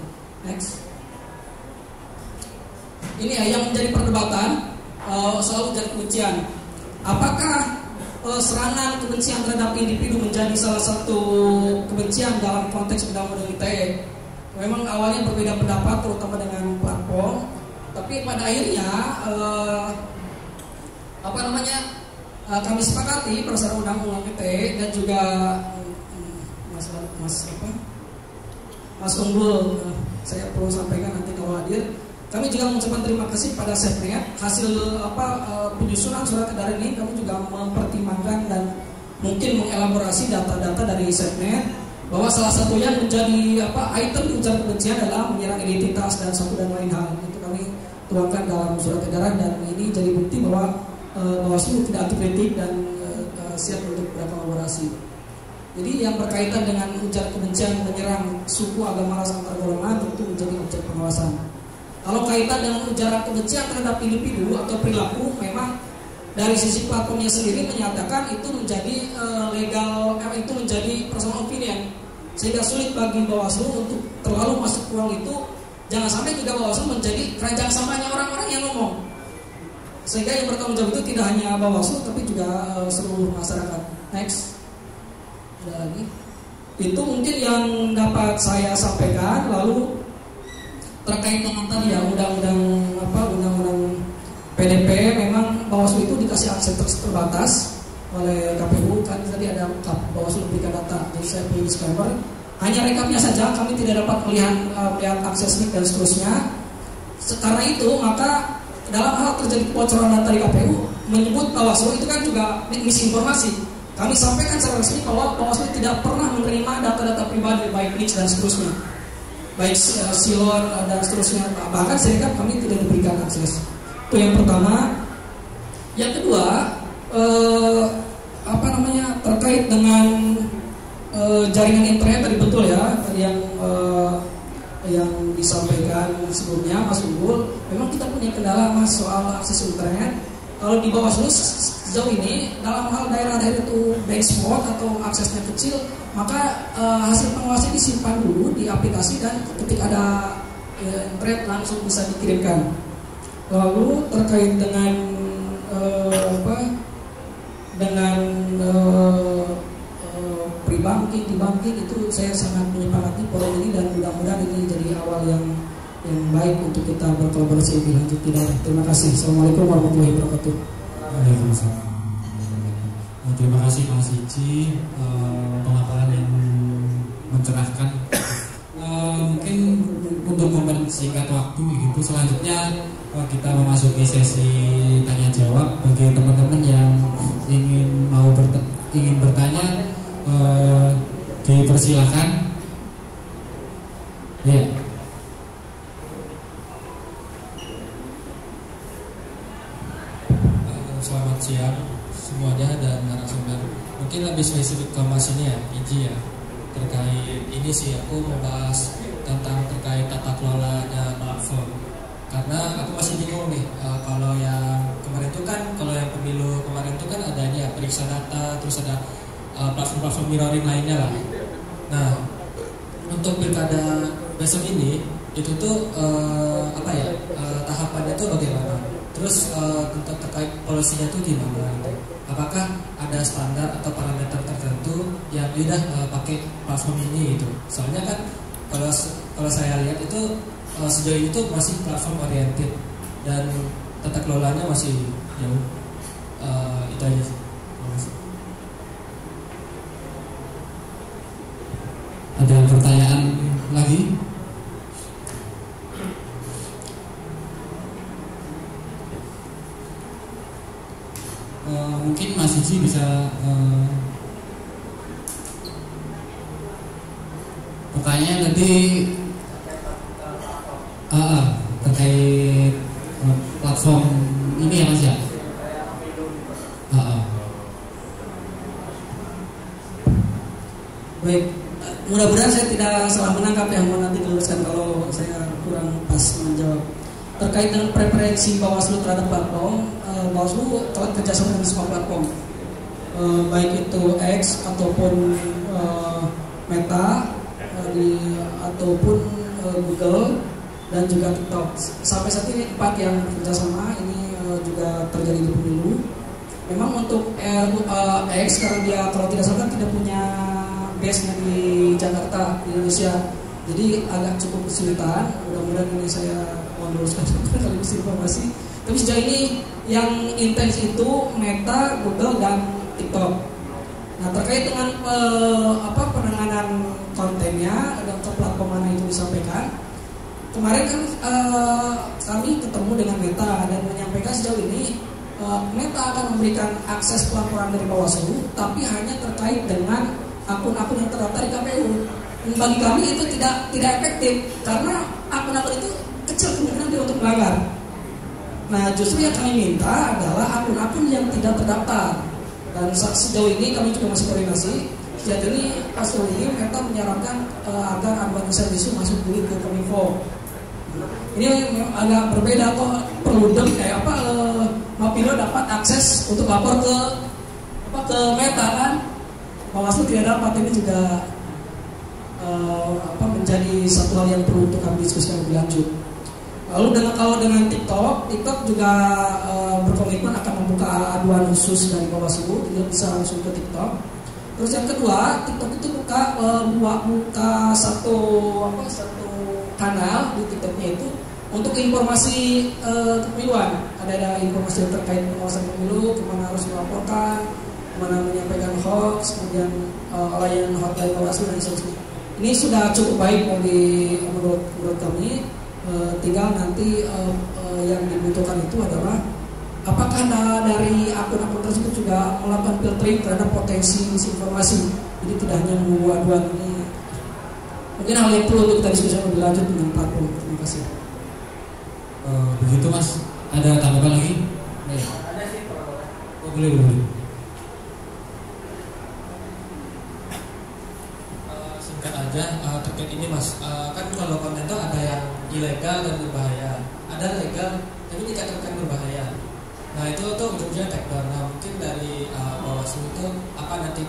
Next. Ini yang menjadi perdebatan soal ujaran kebencian. Apakah serangan kebencian terhadap individu menjadi salah satu kebencian dalam konteks Undang-Undang ITE? Memang awalnya berbeda pendapat, terutama dengan platform. Tapi pada akhirnya kami sepakati berdasarkan Undang-Undang ITE dan juga Mas Unggul, saya perlu sampaikan nanti kalau hadir. Kami juga mengucapkan terima kasih pada SafeNet. Hasil penyusunan surat edaran ini kami juga mempertimbangkan dan mungkin mengelaborasi data-data dari SafeNet bahwa salah satu yang menjadi item ujaran kebencian adalah menyerang identitas dan satu dan lain hal. Itu kami tuangkan dalam surat edaran dan ini jadi bukti bahwa Bawaslu tidak anti-kritik dan siap untuk berkolaborasi. Jadi yang berkaitan dengan ujaran kebencian menyerang suku, agama, ras, antar golongan tentu menjadi objek pengawasan. Kalau kaitan dengan ujaran kebencian terhadap individu atau perilaku, memang dari sisi platformnya sendiri menyatakan itu menjadi legal, itu menjadi personal opinion, sehingga sulit bagi Bawaslu untuk terlalu masuk ke ruang itu. Jangan sampai juga Bawaslu menjadi keranjang sampahnya orang-orang yang ngomong, sehingga yang bertanggung jawab itu tidak hanya Bawaslu tapi juga seluruh masyarakat. Next, ada lagi. Itu mungkin yang dapat saya sampaikan. Lalu terkait dengan tadi ya undang-undang PDP, memang Bawaslu itu dikasih akses terbatas oleh KPU. Kan tadi ada Bawaslu memberikan data, jadi saya beri disclaimer. Hanya rekapnya saja, kami tidak dapat melihat akses link dan seterusnya. Karena itu maka dalam hal terjadi kebocoran data di KPU menyebut Bawaslu itu kan juga misinformasi. Kami sampaikan secara resmi bahwa Bawaslu tidak pernah menerima data-data pribadi baik NIK dan seterusnya, baik silon dan seterusnya, bahkan sehingga kami tidak diberikan akses. Itu yang pertama. Yang kedua, terkait dengan jaringan internet tadi, betul ya tadi yang disampaikan sebelumnya Mas Unggul, memang kita punya kendala Mas soal akses internet. Kalau di Bawaslu sejauh ini dalam hal daerah-daerah itu blank spot atau aksesnya kecil, maka hasil pengawasan disimpan dulu di aplikasi dan ketika ada internet langsung bisa dikirimkan. Lalu terkait dengan pre-banking, di-banking, itu saya sangat menyepakati forum ini dan mudah-mudahan ini jadi awal yang baik untuk kita berkolaborasi lebih lanjut. Terima kasih. Assalamualaikum warahmatullahi wabarakatuh. Waalaikumsalam. Terima kasih Mas Ici, pemaparan yang mencerahkan. Mungkin untuk mempersingkat waktu gitu, selanjutnya kita memasuki sesi tanya jawab bagi teman-teman yang ingin bertanya, dipersilakan. Ya. Selamat siang semuanya dan narasumber. Mungkin lebih spesifik ke Mas ini ya, Ici ya, terkait ini sih aku membahas tentang terkait tata kelolanya platform. Karena aku masih bingung nih, kalau yang kemarin itu kan, kalau yang pemilu kemarin itu kan adanya periksa data, terus ada platform-platform mirroring lainnya lah. Nah, untuk pilkada besok ini itu tuh tahapannya tuh bagaimana? Terus untuk terkait polisinya tuh gimana? Apakah ada standar atau parameter tertentu yang pakai platform ini gitu? Soalnya kan kalau saya lihat itu sejauh ini tuh masih platform oriented dan tata kelolanya masih jauh. Itu aja sih. Ada pertanyaan lagi? Mungkin Mas Ici bisa pertanyaan nanti terkait platform ini ya Mas ya. Baik, mudah-mudahan saya tidak salah menangkap yang mau nanti diluruskan kalau saya kurang pas menjawab. Terkait dengan preferensi Bawaslu terhadap platform, Bawaslu telah kerjasama dengan semua platform, baik itu X ataupun Meta ataupun Google dan juga TikTok. Sampai saat ini 4 yang bekerjasama ini juga terjadi di pemilu. Memang untuk X karena dia kalau tidak salah tidak punya base-nya di Jakarta, di Indonesia, jadi agak cukup kesulitan. Mudah-mudahan ini saya mau luruskan sekaligus informasi. Tapi sejauh ini yang intens itu Meta, Google dan TikTok. Nah, terkait dengan penanganan kontennya dan ke platform mana itu disampaikan. Kemarin kan kami ketemu dengan Meta dan menyampaikan sejauh ini Meta akan memberikan akses pelaporan dari Bawaslu, tapi hanya terkait dengan akun-akun yang terdaftar di KPU. Bagi kami itu tidak efektif karena akun-akun itu kecil kemungkinan dia untuk melanggar. Nah, justru yang kami minta adalah akun-akun yang tidak terdaftar. Dan sejauh ini kami juga masih koordinasi. Sejauh ini pasal ini Meta menyarankan agar Anwar-Nissan Bisu masuk dulu ke Kominfo. Ini agak berbeda kok, perlu kayak Mapindo dapat akses untuk lapor ke Meta kan. Bawaslu tidak dapat, ini juga menjadi satu hal yang perlu untuk kami diskusikan lebih lanjut. Lalu kalau dengan TikTok juga berkomitmen akan membuka aduan khusus dari Bawaslu, tidak bisa langsung ke TikTok. Terus yang kedua, TikTok itu buka satu kanal di TikToknya itu untuk informasi kepemiluan. Ada informasi terkait pengawasan pemilu, kemana harus melaporkan, mana menyampaikan hoax, kemudian layanan hotline Bawaslu dan sebagainya. Ini sudah cukup baik menurut kami. Tinggal nanti yang dibutuhkan itu adalah apakah dari akun-akun tersebut juga melakukan filtering terhadap potensi misinformasi. Jadi tidak hanya membuat aduan ini. Mungkin hal yang perlu kita diskusikan lebih lanjut dengan platform. Terima kasih. Begitu Mas, ada tanggapan lagi? Ada sih kalau boleh. Singkat aja terkait ini Mas, kan kalau konten itu ada yang ilegal dan berbahaya, ada legal tapi dikatakan berbahaya. Nah itu tuh ujungnya take down. Nah mungkin dari Bawaslu itu apa nanti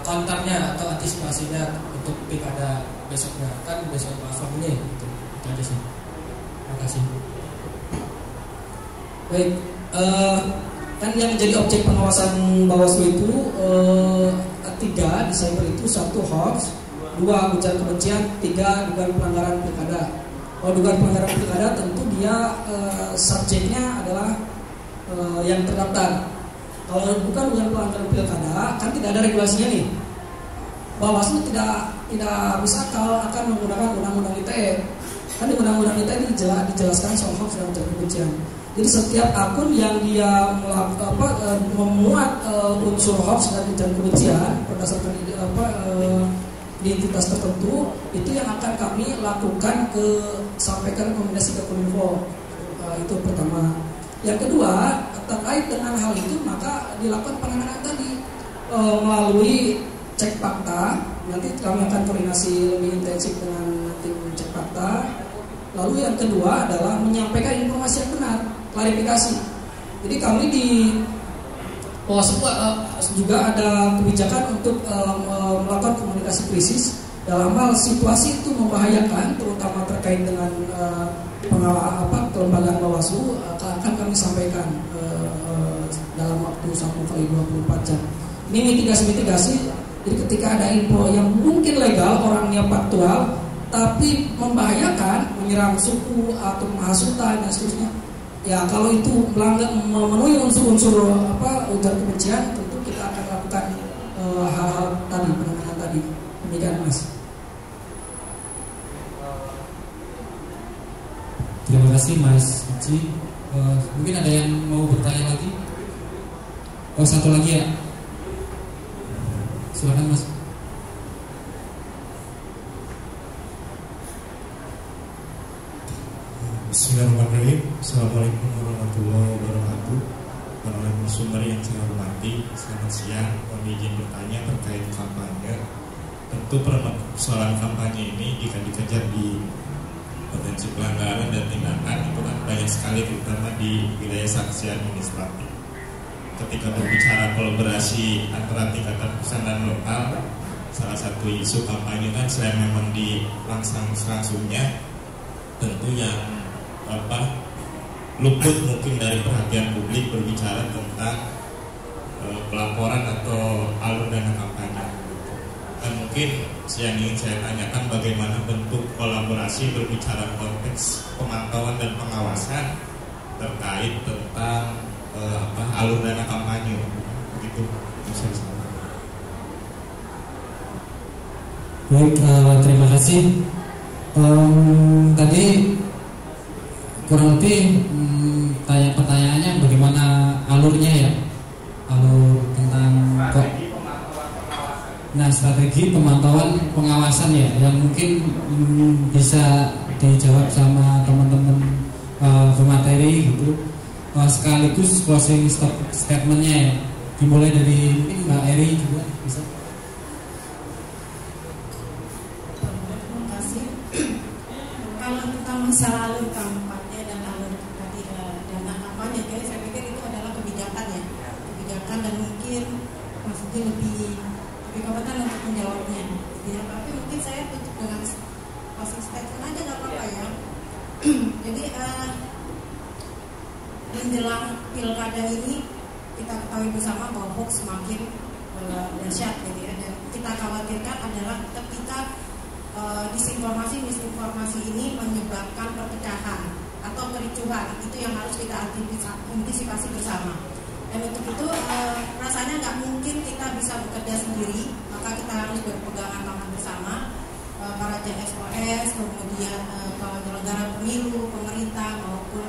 counternya atau antisipasinya untuk pilkada besoknya, kan besok platform ini gitu. Itu aja sih. Terima kasih. Baik, kan yang menjadi objek pengawasan Bawaslu itu 3 di cyber itu, 1 hoax, 2 ujaran kebencian, 3 dugaan pelanggaran pilkada. Kalau dugaan pelanggaran pilkada tentu dia subjeknya adalah yang terdaftar. Kalau bukan dugaan pelanggaran pilkada kan tidak ada regulasinya nih. Bawaslu tidak bisa kalau akan menggunakan undang-undang ITE. Kan di undang-undang ITE ini dijelaskan soal hoax dan ujaran kebencian. Jadi setiap akun yang dia memuat unsur hoax dan ujaran kebencian berdasarkan identitas tertentu, itu yang akan kami lakukan sampaikan rekomendasi ke Kominfo. Itu pertama. Yang kedua, terkait dengan hal itu maka dilakukan penanganan tadi melalui cek fakta. Nanti kami akan koordinasi lebih intensif dengan tim cek fakta. Lalu yang kedua adalah menyampaikan informasi yang benar, klarifikasi. Jadi kami di Bawaslu juga ada kebijakan untuk melakukan komunikasi krisis dalam hal situasi itu membahayakan, terutama terkait dengan kelembagaan Bawaslu, akan kami sampaikan dalam waktu 1x24 jam. Ini mitigasi. Jadi ketika ada info yang mungkin legal, orangnya faktual, tapi membahayakan, menyerang suku atau menghasutan dan seterusnya. Ya kalau itu memenuhi unsur-unsur ujaran kebencian, tentu kita akan lakukan hal-hal tadi, penanganan tadi. Demikian Mas. Terima kasih Mas Uci. Mungkin ada yang mau bertanya lagi? Satu lagi ya. Silakan Mas. Bismillahirrahmanirrahim. Bismillahirrahmanirrahim. Assalamualaikum warahmatullahi wabarakatuh. Para narasumber yang saya hormati, selamat siang. Mohon izin bertanya terkait kampanye. Tentu persoalan kampanye ini jika dikejar di potensi pelanggaran dan tindakan itu kan banyak sekali, terutama di wilayah sanksi administratif. Ketika berbicara kolaborasi antara tingkatan pusat dan lokal, salah satu isu kampanye kan selain memang di langsungnya, tentu yang luput mungkin dari perhatian publik berbicara tentang pelaporan atau alur dana kampanye. Dan mungkin yang ingin saya tanyakan bagaimana bentuk kolaborasi berbicara konteks pemantauan dan pengawasan terkait tentang alur dana kampanye, begitu. Baik, terima kasih. Tadi kurang lebih pertanyaannya bagaimana alurnya ya, alur tentang strategi pemantauan pengawasan ya, yang mungkin bisa dijawab sama teman-teman pemateri gitu, sekaligus closing statementnya ya, dimulai dari mungkin Mbak Eri juga bisa. Terima kasih. Kalau tentang masalah alur kampanye dan alur tadi dana kampanye, saya pikir itu adalah kebijakan ya, kebijakan, dan mungkin maksudnya lebih kompeten untuk menjawabnya. Ya, tapi mungkin saya tutup dengan closing statement aja, nggak apa-apa ya. Jadi menjelang pilkada ini kita ketahui bersama bahwa hoax semakin dahsyat gitu ya, dan kita khawatirkan adalah ketika misinformasi ini menyebabkan perpecahan atau kericuhan. Itu yang harus kita antisipasi bersama. Dan untuk itu rasanya nggak mungkin kita bisa bekerja sendiri, maka kita harus berpegangan tangan bersama, para JSOS, kemudian penyelenggara pemilu, pemerintah maupun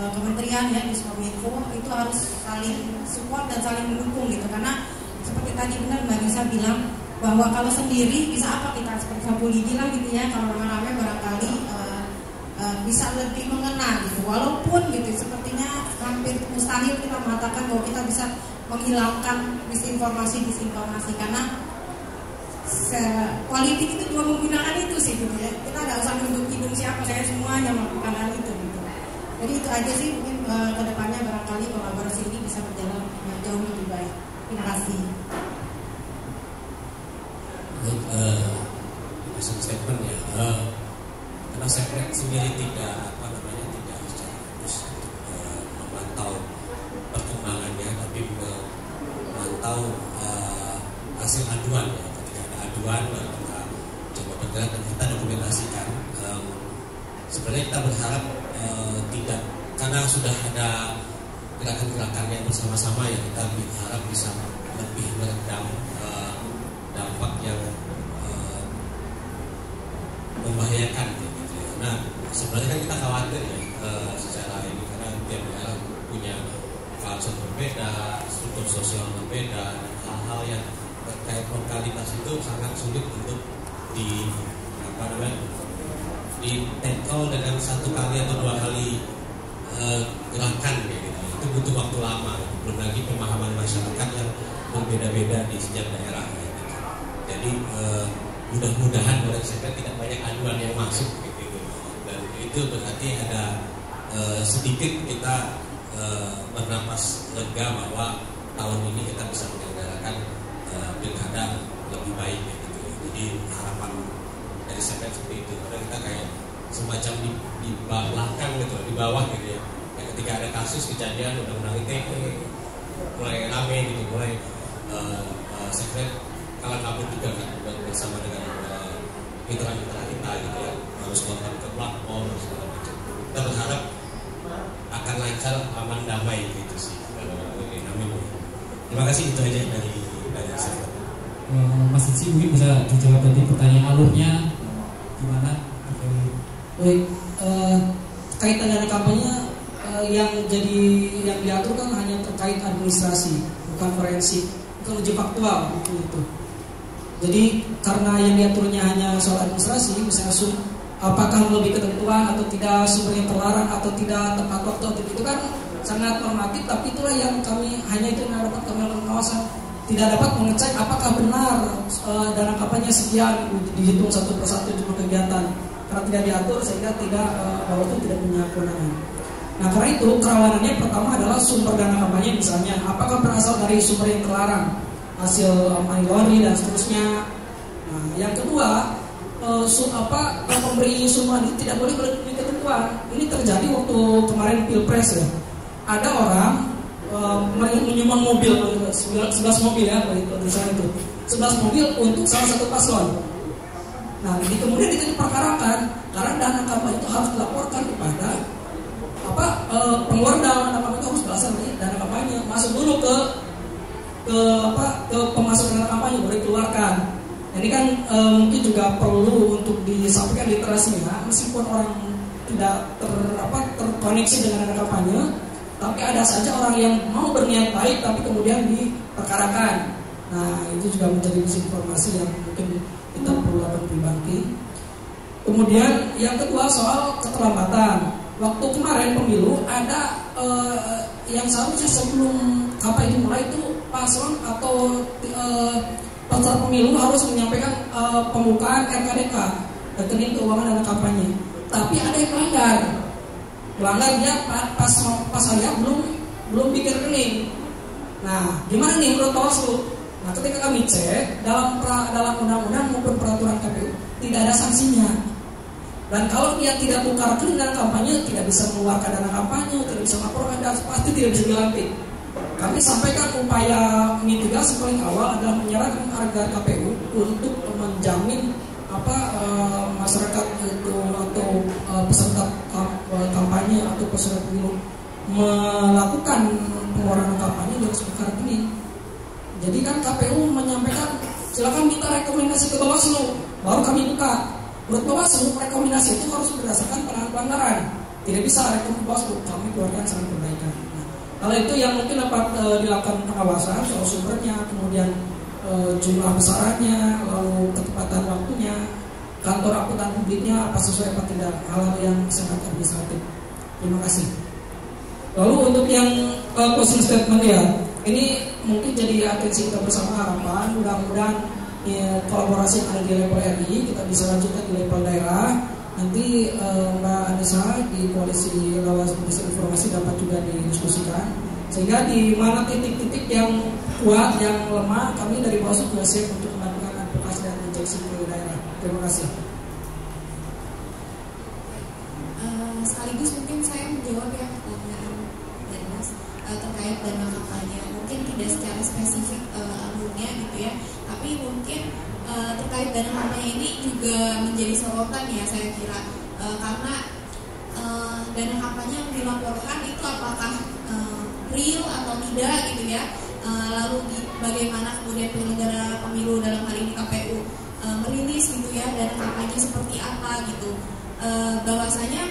kementerian ya, di Diskominfo, itu harus saling support dan saling mendukung gitu. Karena seperti tadi benar Mbak Nisa bilang bahwa kalau sendiri bisa apa, kita seperti Sapu Lidi lah gitu ya, kalau rame-rame barangkali bisa lebih mengena gitu. Walaupun gitu sepertinya hampir mustahil kita mengatakan bahwa kita bisa menghilangkan disinformasi karena politik itu cuma menggunakan itu sih gitu ya. Kita nggak usah nunduk hidung siapa, saya semuanya melakukan hal itu gitu. Jadi itu aja sih, mungkin kedepannya barangkali kolaborasi ini bisa berjalan jauh lebih baik. Terima kasih. Statement ya, karena saya sendiri tidak secara khusus memantau perkembangannya, tapi memantau hasil aduan ya. Ketika ada aduan kita coba bergerak dan kita dokumentasikan. Sebenarnya kita berharap tidak, karena sudah ada gerakan-gerakan yang bersama-sama ya, kita berharap bisa lebih meredam dampak yang membahayakan gitu ya. Nah sebenarnya kan kita khawatir ya secara ini, karena tiap daerah punya culture berbeda, struktur sosial berbeda, dan hal-hal yang terkait lokalitas itu sangat sulit untuk di tackle dengan satu kali atau dua kali gerakan gitu. Itu butuh waktu lama, belum lagi pemahaman masyarakat yang berbeda-beda di setiap daerah gitu. Jadi mudah-mudahan tidak banyak aduan yang masuk gitu. Dan itu berarti ada sedikit kita bernapas lega bahwa tahun ini kita bisa menyelenggarakan pilkada lebih baik gitu. Jadi harapan dari saya seperti itu. Karena kita kayak semacam di belakang gitu, di bawah gitu ya. Ketika ada kasus kejadian undang-undang ITE mulai rame gitu, mulai sekret kalah kabut juga kan, bersama dengan mitra-mitra kita gitu ya, harus kontak ke platform dan segala macam. Kita berharap akan lancar, aman, damai gitu sih. Terima kasih, itu aja dari saya. Mas Ici mungkin bisa dijawab tadi pertanyaan alurnya gimana? Baik, kaitan dengan kampanye yang diatur kan hanya terkait administrasi, bukan forensik, bukan uji faktual itu. Jadi karena yang diaturnya hanya soal administrasi, misalnya apakah lebih ketentuan atau tidak, sumber yang terlarang atau tidak, tepat waktu atau itu kan sangat normatif, tapi itulah yang kami hanya itu yang dapat kami lakukan pengawasan. Tidak dapat mengecek apakah benar dana kampanye sekian dihitung satu persatu jumlah kegiatan, karena tidak diatur sehingga tidak Bawaslu tidak punya kewenangan. Nah, karena itu kerawanannya pertama adalah sumber dana kampanye, misalnya apakah berasal dari sumber yang terlarang, hasil money laundering dan seterusnya. Nah, yang kedua, pemberi sumbangan itu tidak boleh berketentuan ketentuan. Ini terjadi waktu kemarin Pilpres ya. Ada orang menyumbang mobil, 11 mobil ya, di sana itu 11 mobil untuk salah satu paslon. Nah, kemudian itu diperkarakan karena dana kampanye itu harus dilaporkan kepada pengeluaran dana kampanye itu harus berasal dari dana kampanye, masuk dulu ke pemasukan dana kampanye baru dikeluarkan. Ini kan mungkin juga perlu untuk disampaikan literasinya, meskipun orang tidak terkoneksi dengan dana kampanye, tapi ada saja orang yang mau berniat baik tapi kemudian diperkarakan. Nah, itu juga menjadi misinformasi yang mungkin kita perlu lakukan perbaiki. Kemudian yang kedua soal keterlambatan. Waktu kemarin pemilu ada yang seharusnya sebelum kampanye dimulai itu paslon atau peserta pemilu harus menyampaikan pembukaan RKDK, rekening keuangan dana kampanye. Tapi ada yang melanggar dia pas saya belum bikin rekening. Nah, gimana nih menurut Bawaslu? Nah, ketika kami cek dalam undang-undang maupun peraturan KPU tidak ada sanksinya. Dan kalau dia tidak buka rekening dana kampanye, tidak bisa mengeluarkan dana kampanye, tidak bisa melaporkan, dan pasti tidak bisa dilantik. Kami sampaikan upaya mitigasi paling awal adalah menyerahkan agar KPU untuk menjamin masyarakat itu atau peserta kampanye atau peserta pemilu melakukan pengeluaran kampanye dari buka rekening. Jadi kan KPU menyampaikan silakan minta rekomendasi ke Bawaslu, baru kami buka. Menurut Bawaslu rekomendasi itu harus berdasarkan pelanggaran. Tidak bisa rekomendasi Bawaslu, kami keluarkan saran perbaikan. Kalau itu yang mungkin dapat dilakukan pengawasan soal sumbernya, kemudian jumlah besarannya, lalu ketepatan waktunya, kantor akuntan publiknya apa sesuai apa tidak, hal-hal yang sangat administratif. Terima kasih. Lalu untuk yang closing statement ya, ini mungkin jadi atensi kita bersama, harapan mudah-mudahan kolaborasi yang ada di level RI kita bisa lanjutkan di level daerah. Nanti Mbak Anissa di Koalisi Lawas Informasi dapat juga didiskusikan, sehingga di mana titik-titik yang kuat, yang lemah, kami dari Bawaslu juga siap untuk melakukan advokasi dan injeksi ke daerah. Terima kasih. Sekaligus mungkin saya menjawab ya pertanyaan dari Mas terkait dana kampanye. Mungkin tidak secara spesifik alurnya gitu ya, tapi mungkin terkait dana kampanye ini juga menjadi sorotan ya saya kira, karena dana kampanye yang dilaporkan itu apakah real atau tidak gitu ya, lalu bagaimana kemudian penyelenggara pemilu dalam hal ini KPU merilis gitu ya dana kampanye seperti apa gitu, bahwasanya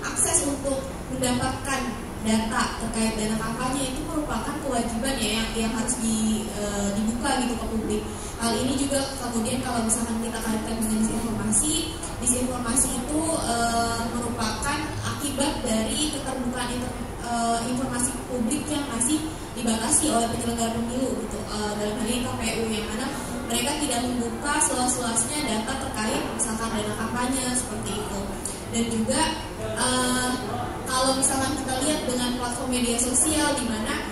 akses untuk mendapatkan data terkait dana kampanye itu merupakan kewajiban ya yang harus dibuka gitu ke publik. Hal ini juga kemudian kalau misalkan kita kaitkan dengan disinformasi itu merupakan akibat dari keterbukaan informasi publik yang masih dibatasi oleh penyelenggara pemilu gitu, dalam hal ini KPU, yang mana mereka tidak membuka seluas-luasnya data terkait misalkan dana kampanye seperti itu. Dan juga kalau misalkan kita lihat dengan platform media sosial di mana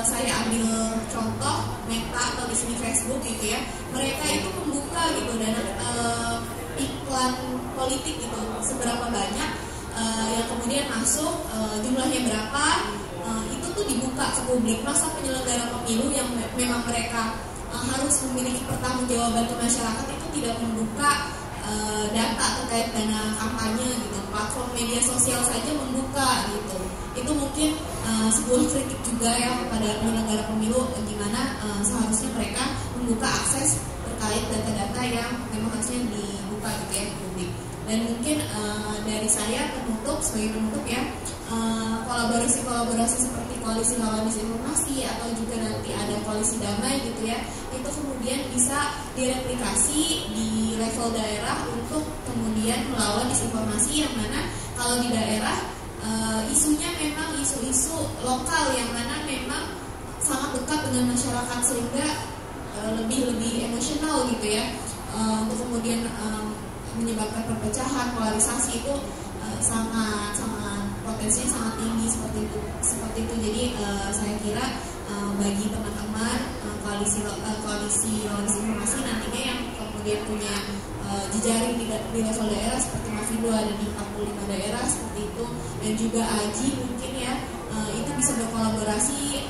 saya ambil contoh Meta atau di sini Facebook gitu ya, mereka itu membuka gitu dana iklan politik gitu seberapa banyak yang kemudian masuk, jumlahnya berapa, itu tuh dibuka ke publik. Masa penyelenggara pemilu yang memang mereka harus memiliki pertanggungjawaban ke masyarakat itu tidak membuka data terkait dana kampanye gitu, platform media sosial saja membuka gitu. Itu mungkin sebuah kritik juga ya kepada penyelenggara pemilu, gimana seharusnya mereka membuka akses terkait data-data yang memang harusnya dibuka gitu ya ke publik. Dan mungkin dari saya sebagai penutup ya, kolaborasi seperti koalisi lawan disinformasi atau juga nanti ada koalisi damai gitu ya, itu kemudian bisa direplikasi di level daerah untuk kemudian melawan disinformasi, yang mana kalau di daerah isunya memang isu-isu lokal yang mana memang sangat dekat dengan masyarakat sehingga lebih emosional gitu ya, untuk kemudian menyebabkan perpecahan, polarisasi itu sangat potensinya sangat tinggi seperti itu. Jadi saya kira bagi teman-teman koalisi lawan disinformasi nantinya yang kemudian punya jejaring di level daerah seperti Mafindo ada di 45 daerah seperti itu, dan juga AJI mungkin ya, itu bisa berkolaborasi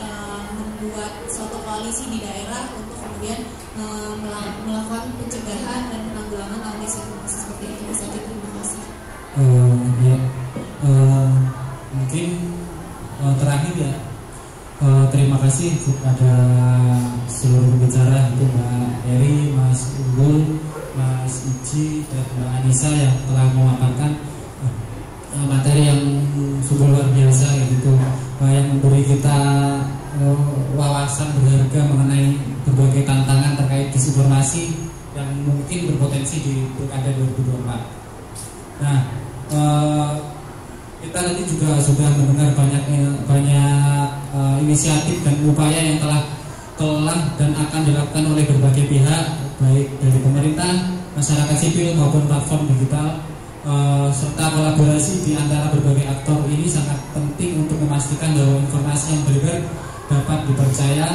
membuat suatu koalisi di daerah untuk kemudian melakukan pencegahan dan penanggulangan lawan disinformasi seperti itu. Mas Adi, terima kasih. Mungkin terakhir ya, terima kasih kepada seluruh pembicara, itu Mbak Eri, Mas Unggul, Mas Iji, dan Mbak Anissa yang telah memaparkan materi yang sungguh luar biasa gitu, yang memberi kita wawasan berharga mengenai berbagai tantangan terkait disinformasi yang mungkin berpotensi di Pilkada 2024. Nah, kita nanti juga sudah mendengar banyak inisiatif dan upaya yang telah dan akan dilakukan oleh berbagai pihak, baik dari pemerintah, masyarakat sipil maupun platform digital, serta kolaborasi di antara berbagai aktor ini sangat penting untuk memastikan bahwa informasi yang beredar dapat dipercaya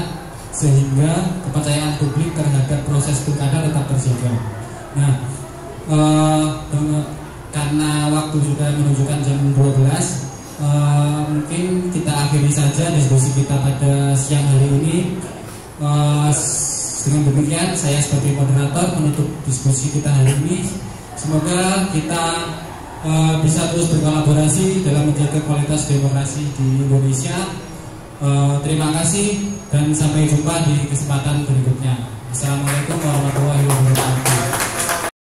sehingga kepercayaan publik terhadap proses pilkada tetap terjaga. Nah, karena waktu sudah menunjukkan jam 12, mungkin kita akhiri saja diskusi kita pada siang hari ini. Dengan demikian saya sebagai moderator menutup diskusi kita hari ini. Semoga kita bisa terus berkolaborasi dalam menjaga kualitas demokrasi di Indonesia. Terima kasih dan sampai jumpa di kesempatan berikutnya. Assalamualaikum warahmatullahi wabarakatuh.